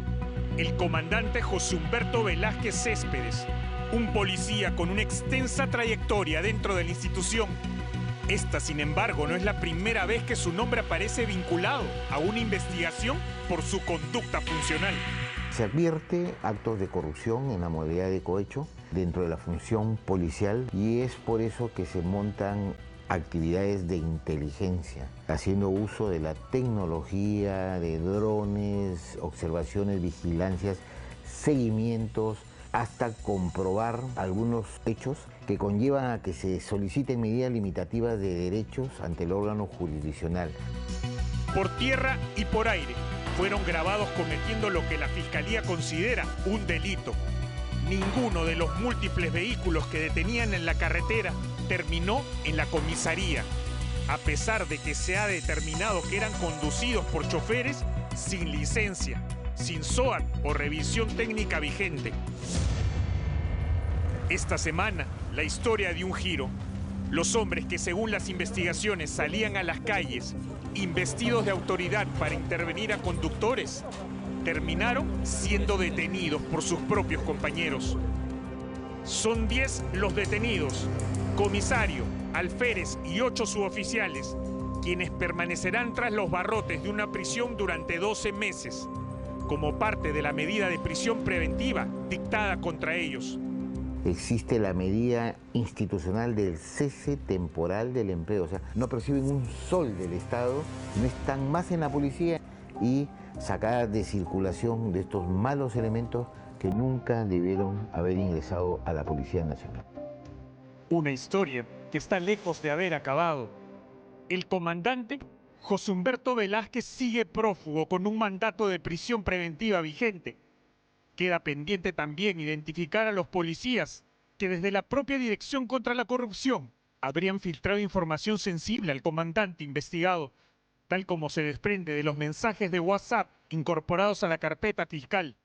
el comandante José Humberto Velázquez Céspedes, un policía con una extensa trayectoria dentro de la institución. Esta, sin embargo, no es la primera vez que su nombre aparece vinculado a una investigación por su conducta funcional. Se advierte actos de corrupción en la modalidad de cohecho dentro de la función policial y es por eso que se montan actividades de inteligencia, haciendo uso de la tecnología, de drones, observaciones, vigilancias, seguimientos, hasta comprobar algunos hechos que conllevan a que se soliciten medidas limitativas de derechos ante el órgano jurisdiccional. Por tierra y por aire fueron grabados cometiendo lo que la Fiscalía considera un delito. Ninguno de los múltiples vehículos que detenían en la carretera terminó en la comisaría, a pesar de que se ha determinado que eran conducidos por choferes sin licencia, sin SOAT o revisión técnica vigente. Esta semana, la historia dio un giro. Los hombres que según las investigaciones salían a las calles, investidos de autoridad para intervenir a conductores, terminaron siendo detenidos por sus propios compañeros. Son 10 los detenidos, comisario, alférez y 8 suboficiales, quienes permanecerán tras los barrotes de una prisión durante 12 meses, como parte de la medida de prisión preventiva dictada contra ellos. Existe la medida institucional del cese temporal del empleo, o sea, no perciben un sol del Estado, no están más en la policía y sacar de circulación de estos malos elementos que nunca debieron haber ingresado a la Policía Nacional. Una historia que está lejos de haber acabado. El comandante José Humberto Velázquez sigue prófugo con un mandato de prisión preventiva vigente. Queda pendiente también identificar a los policías que desde la propia Dirección contra la Corrupción habrían filtrado información sensible al comandante investigado, tal como se desprende de los mensajes de WhatsApp incorporados a la carpeta fiscal.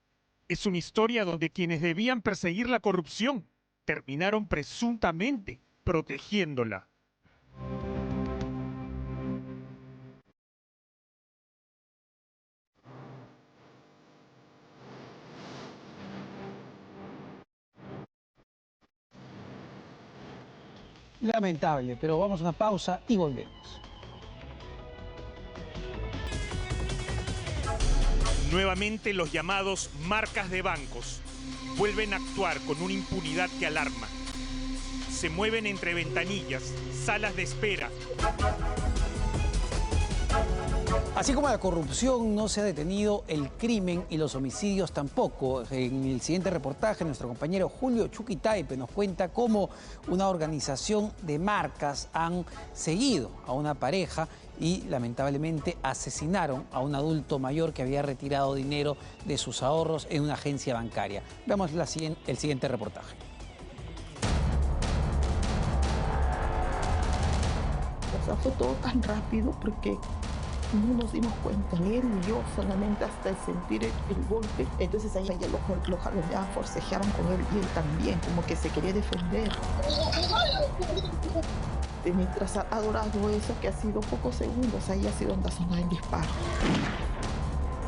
Es una historia donde quienes debían perseguir la corrupción terminaron presuntamente protegiéndola. Lamentable, pero vamos a una pausa y volvemos. Nuevamente los llamados marcas de bancos vuelven a actuar con una impunidad que alarma. Se mueven entre ventanillas, salas de espera, Así como la corrupción no se ha detenido, el crimen y los homicidios tampoco. En el siguiente reportaje, nuestro compañero Julio Chuquitaipe nos cuenta cómo una organización de marcas han seguido a una pareja y lamentablemente asesinaron a un adulto mayor que había retirado dinero de sus ahorros en una agencia bancaria. Veamos el siguiente reportaje. O sea, fue todo tan rápido porque no nos dimos cuenta, él y yo, solamente hasta el sentir el golpe. Entonces ahí ya lo jaloneaban, forcejeaban con él y él también, como que se quería defender. Y mientras ha durado eso, que ha sido pocos segundos, ahí ha sido donde ha sonado el disparo.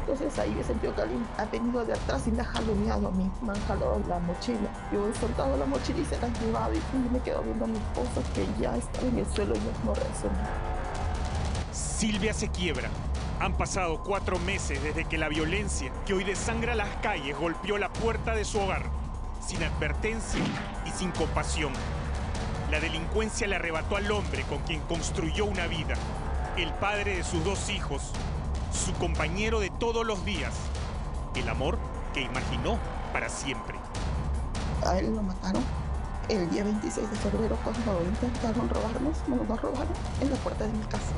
Entonces ahí he sentido que alguien ha venido de atrás y me ha jaloneado a mí, me han jalado la mochila. Yo he soltado la mochila y se la han llevado y me quedo viendo a mi esposa que ya estaba en el suelo y no reaccionaba. Silvia se quiebra. Han pasado 4 meses desde que la violencia que hoy desangra las calles golpeó la puerta de su hogar, sin advertencia y sin compasión. La delincuencia le arrebató al hombre con quien construyó una vida, el padre de sus 2 hijos, su compañero de todos los días, el amor que imaginó para siempre. A él lo mataron el día 26 de febrero cuando intentaron robarnos, nos robaron en la puerta de mi casa.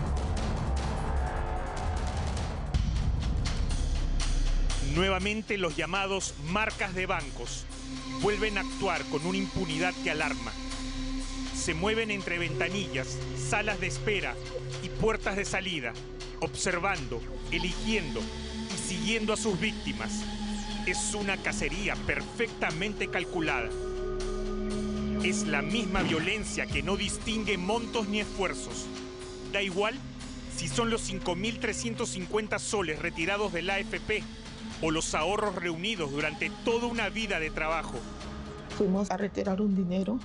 Nuevamente los llamados marcas de bancos vuelven a actuar con una impunidad que alarma. Se mueven entre ventanillas, salas de espera y puertas de salida, observando, eligiendo y siguiendo a sus víctimas. Es una cacería perfectamente calculada. Es la misma violencia que no distingue montos ni esfuerzos. Da igual si son los 5.350 soles retirados del AFP o los ahorros reunidos durante toda una vida de trabajo. Fuimos a retirar un dinero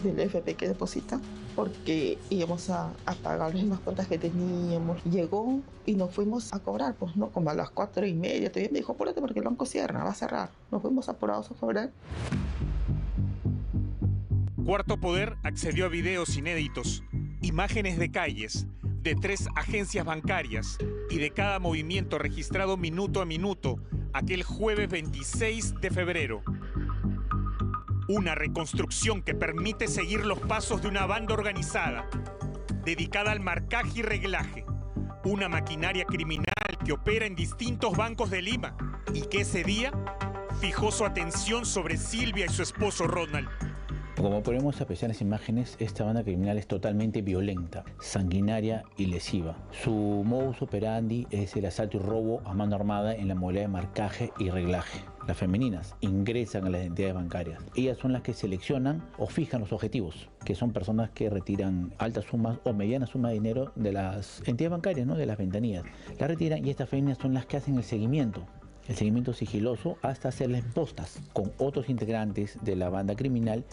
del AFP que deposita porque íbamos a pagarles las cuentas que teníamos. Llegó y nos fuimos a cobrar, pues no, como a las 4:30. Todavía me dijo, apúrate porque el banco cierra, va a cerrar. Nos fuimos apurados a cobrar. Cuarto Poder accedió a videos inéditos, imágenes de calles, de 3 agencias bancarias y de cada movimiento registrado minuto a minuto aquel jueves 26 de febrero. Una reconstrucción que permite seguir los pasos de una banda organizada, dedicada al marcaje y reglaje, una maquinaria criminal que opera en distintos bancos de Lima y que ese día fijó su atención sobre Silvia y su esposo Ronald. Como podemos apreciar en las imágenes, esta banda criminal es totalmente violenta, sanguinaria y lesiva. Su modus operandi es el asalto y robo a mano armada en la modalidad de marcaje y reglaje. Las femeninas ingresan a las entidades bancarias. Ellas son las que seleccionan o fijan los objetivos, que son personas que retiran altas sumas o medianas sumas de dinero de las entidades bancarias, ¿no? De las ventanillas. Las retiran y estas femeninas son las que hacen el seguimiento sigiloso hasta hacerles postas con otros integrantes de la banda criminal.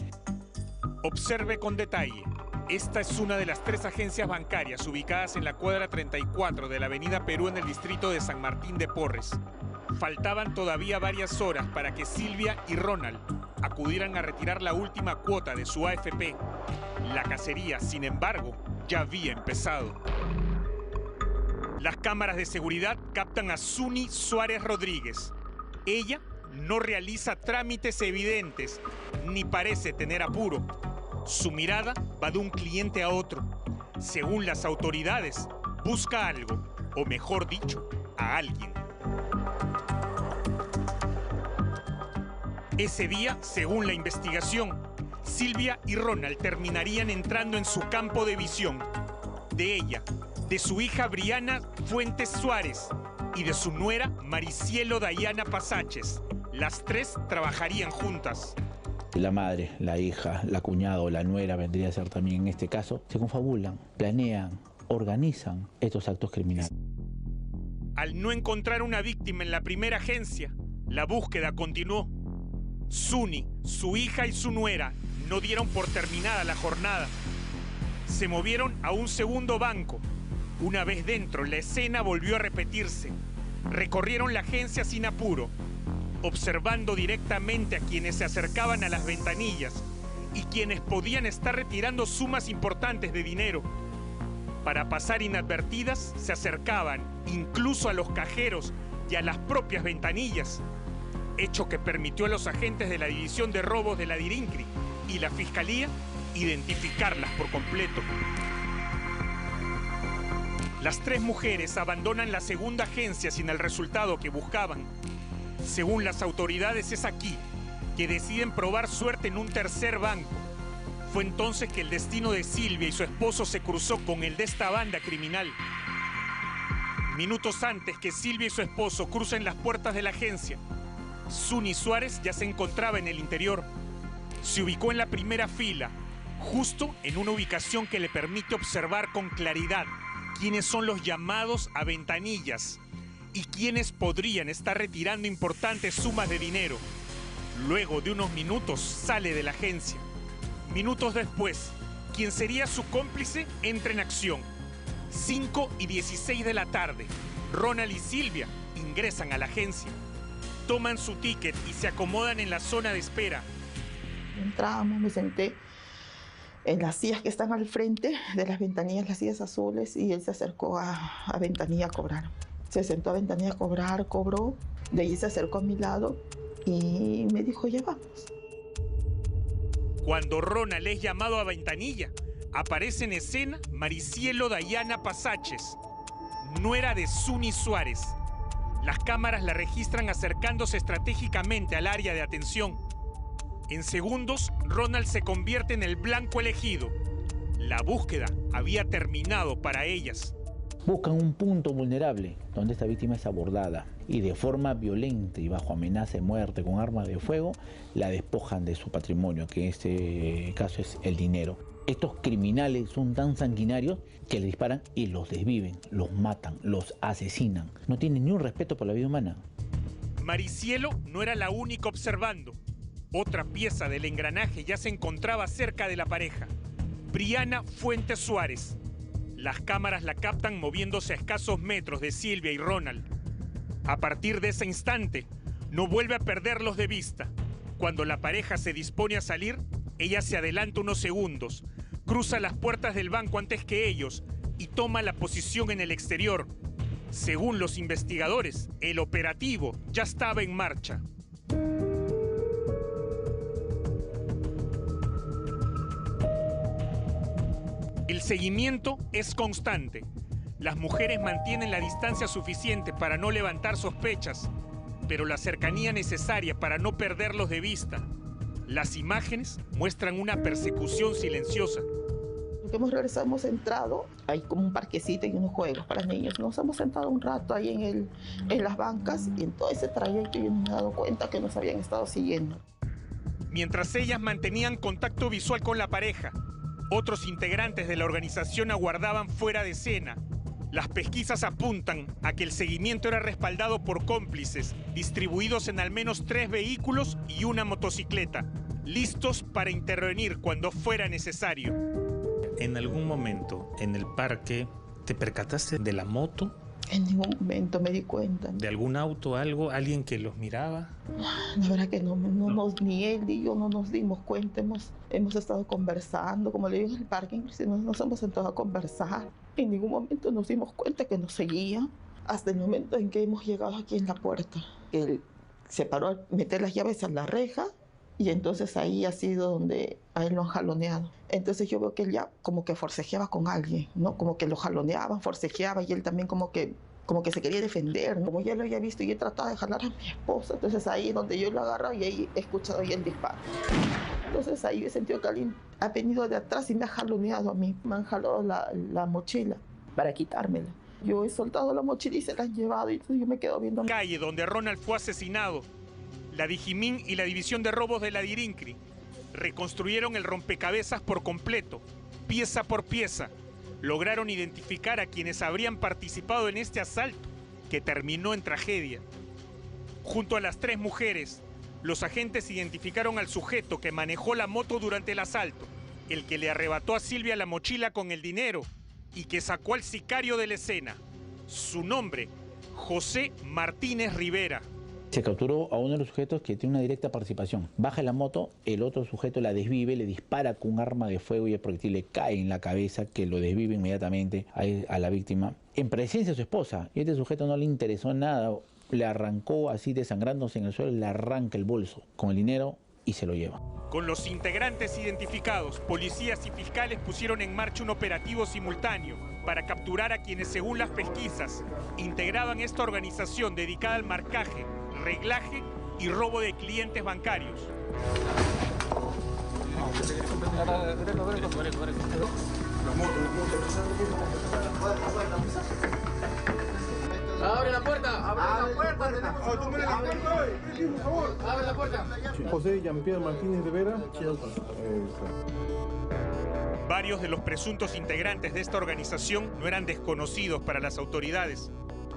Observe con detalle. Esta es una de las 3 agencias bancarias ubicadas en la cuadra 34 de la avenida Perú en el distrito de San Martín de Porres. Faltaban todavía varias horas para que Silvia y Ronald acudieran a retirar la última cuota de su AFP. La cacería, sin embargo, ya había empezado. Las cámaras de seguridad captan a Suni Suárez Rodríguez. Ella no realiza trámites evidentes, ni parece tener apuro. Su mirada va de un cliente a otro. Según las autoridades, busca algo, o mejor dicho, a alguien. Ese día, según la investigación, Silvia y Ronald terminarían entrando en su campo de visión. De ella, de su hija Briana Fuentes Suárez y de su nuera Maricielo Dayana Pasaches. Las 3 trabajarían juntas. La madre, la hija, la cuñada o la nuera vendría a ser también en este caso, se confabulan, planean, organizan estos actos criminales. Al no encontrar una víctima en la primera agencia, la búsqueda continuó. Suni, su hija y su nuera no dieron por terminada la jornada. Se movieron a un segundo banco. Una vez dentro, la escena volvió a repetirse. Recorrieron la agencia sin apuro, observando directamente a quienes se acercaban a las ventanillas y quienes podían estar retirando sumas importantes de dinero. Para pasar inadvertidas, se acercaban incluso a los cajeros y a las propias ventanillas, hecho que permitió a los agentes de la División de Robos de la DIRINCRI y la Fiscalía identificarlas por completo. Las 3 mujeres abandonan la segunda agencia sin el resultado que buscaban. Según las autoridades, es aquí que deciden probar suerte en un tercer banco. Fue entonces que el destino de Silvia y su esposo se cruzó con el de esta banda criminal. Minutos antes que Silvia y su esposo crucen las puertas de la agencia, Suni Suárez ya se encontraba en el interior. Se ubicó en la primera fila, justo en una ubicación que le permite observar con claridad quiénes son los llamados a ventanillas y quiénes podrían estar retirando importantes sumas de dinero. Luego de unos minutos sale de la agencia. Minutos después, quien sería su cómplice entra en acción. 5:16 de la tarde, Ronald y Silvia ingresan a la agencia. Toman su ticket y se acomodan en la zona de espera. Entramos, me senté en las sillas que están al frente de las ventanillas, las sillas azules, y él se acercó a ventanilla a cobrar. Se sentó a ventanilla a cobrar, cobró, de ahí se acercó a mi lado y me dijo, ya vamos. Cuando Ronald es llamado a ventanilla, aparece en escena Maricielo Dayana Pasaches, nuera de Suni Suárez. Las cámaras la registran acercándose estratégicamente al área de atención. En segundos, Ronald se convierte en el blanco elegido. La búsqueda había terminado para ellas. Buscan un punto vulnerable donde esta víctima es abordada y de forma violenta y bajo amenaza de muerte con armas de fuego la despojan de su patrimonio, que en este caso es el dinero. Estos criminales son tan sanguinarios que le disparan y los desviven, los matan, los asesinan. No tienen ni un respeto por la vida humana. Maricielo no era la única observando. Otra pieza del engranaje ya se encontraba cerca de la pareja. Briana Fuentes Suárez. Las cámaras la captan moviéndose a escasos metros de Silvia y Ronald. A partir de ese instante, no vuelve a perderlos de vista. Cuando la pareja se dispone a salir, ella se adelanta unos segundos, cruza las puertas del banco antes que ellos y toma la posición en el exterior. Según los investigadores, el operativo ya estaba en marcha. El seguimiento es constante. Las mujeres mantienen la distancia suficiente para no levantar sospechas, pero la cercanía necesaria para no perderlos de vista. Las imágenes muestran una persecución silenciosa. Hemos regresado, hemos entrado, hay como un parquecito y unos juegos para niños. Nos hemos sentado un rato ahí en las bancas y en todo ese trayecto yo me he dado cuenta que nos habían estado siguiendo. Mientras ellas mantenían contacto visual con la pareja, otros integrantes de la organización aguardaban fuera de escena. Las pesquisas apuntan a que el seguimiento era respaldado por cómplices, distribuidos en al menos 3 vehículos y una motocicleta, listos para intervenir cuando fuera necesario. ¿En algún momento en el parque te percataste de la moto? En ningún momento me di cuenta. ¿De algún auto, algo, alguien que los miraba? La verdad que no, ni él ni yo no nos dimos cuenta. Hemos estado conversando, como le digo, en el parque, inclusive nos hemos sentado a conversar. En ningún momento nos dimos cuenta que nos seguía, hasta el momento en que hemos llegado aquí en la puerta. Él se paró a meter las llaves a la reja y entonces ahí ha sido donde a él lo han jaloneado. Entonces yo veo que él ya como que forcejeaba con alguien, ¿no? Como que lo jaloneaban, forcejeaba y él también como que se quería defender, ¿no? Como ya lo había visto y he tratado de jalar a mi esposa. Entonces ahí es donde yo lo agarro y ahí he escuchado ya el disparo. Entonces ahí he sentido que alguien ha venido de atrás y me ha jaloneado a mí. Me han jalado la mochila para quitármela. Yo he soltado la mochila y se la han llevado y entonces yo me quedo viendo. Calle donde Ronald fue asesinado. La Dijimín y la División de Robos de la DIRINCRI reconstruyeron el rompecabezas por completo, pieza por pieza. Lograron identificar a quienes habrían participado en este asalto, que terminó en tragedia. Junto a las 3 mujeres, los agentes identificaron al sujeto que manejó la moto durante el asalto, el que le arrebató a Silvia la mochila con el dinero y que sacó al sicario de la escena. Su nombre, José Martínez Rivera. Se capturó a uno de los sujetos que tiene una directa participación. Baja la moto, el otro sujeto la desvive, le dispara con un arma de fuego y el proyectil le cae en la cabeza, que lo desvive inmediatamente a la víctima, en presencia de su esposa. Y este sujeto no le interesó nada, le arrancó así desangrándose en el suelo, le arranca el bolso con el dinero y se lo lleva. Con los integrantes identificados, policías y fiscales pusieron en marcha un operativo simultáneo para capturar a quienes, según las pesquisas, integraban esta organización dedicada al marcaje, reglaje y robo de clientes bancarios. ¡Abre la puerta! ¡Abre la puerta! ¡Abre la puerta! José Jean-Pierre Martínez de Vera. Varios de los presuntos integrantes de esta organización no eran desconocidos para las autoridades.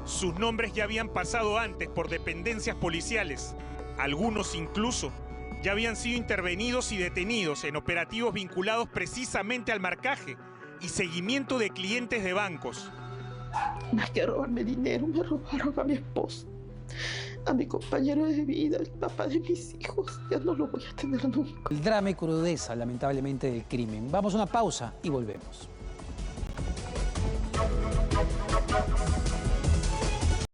Sus nombres ya habían pasado antes por dependencias policiales. Algunos incluso ya habían sido intervenidos y detenidos en operativos vinculados precisamente al marcaje y seguimiento de clientes de bancos. Más que robarme dinero, me robaron a mi esposo, a mi compañero de vida, el papá de mis hijos. Ya no lo voy a tener nunca. El drama y crudeza, lamentablemente, del crimen. Vamos a una pausa y volvemos.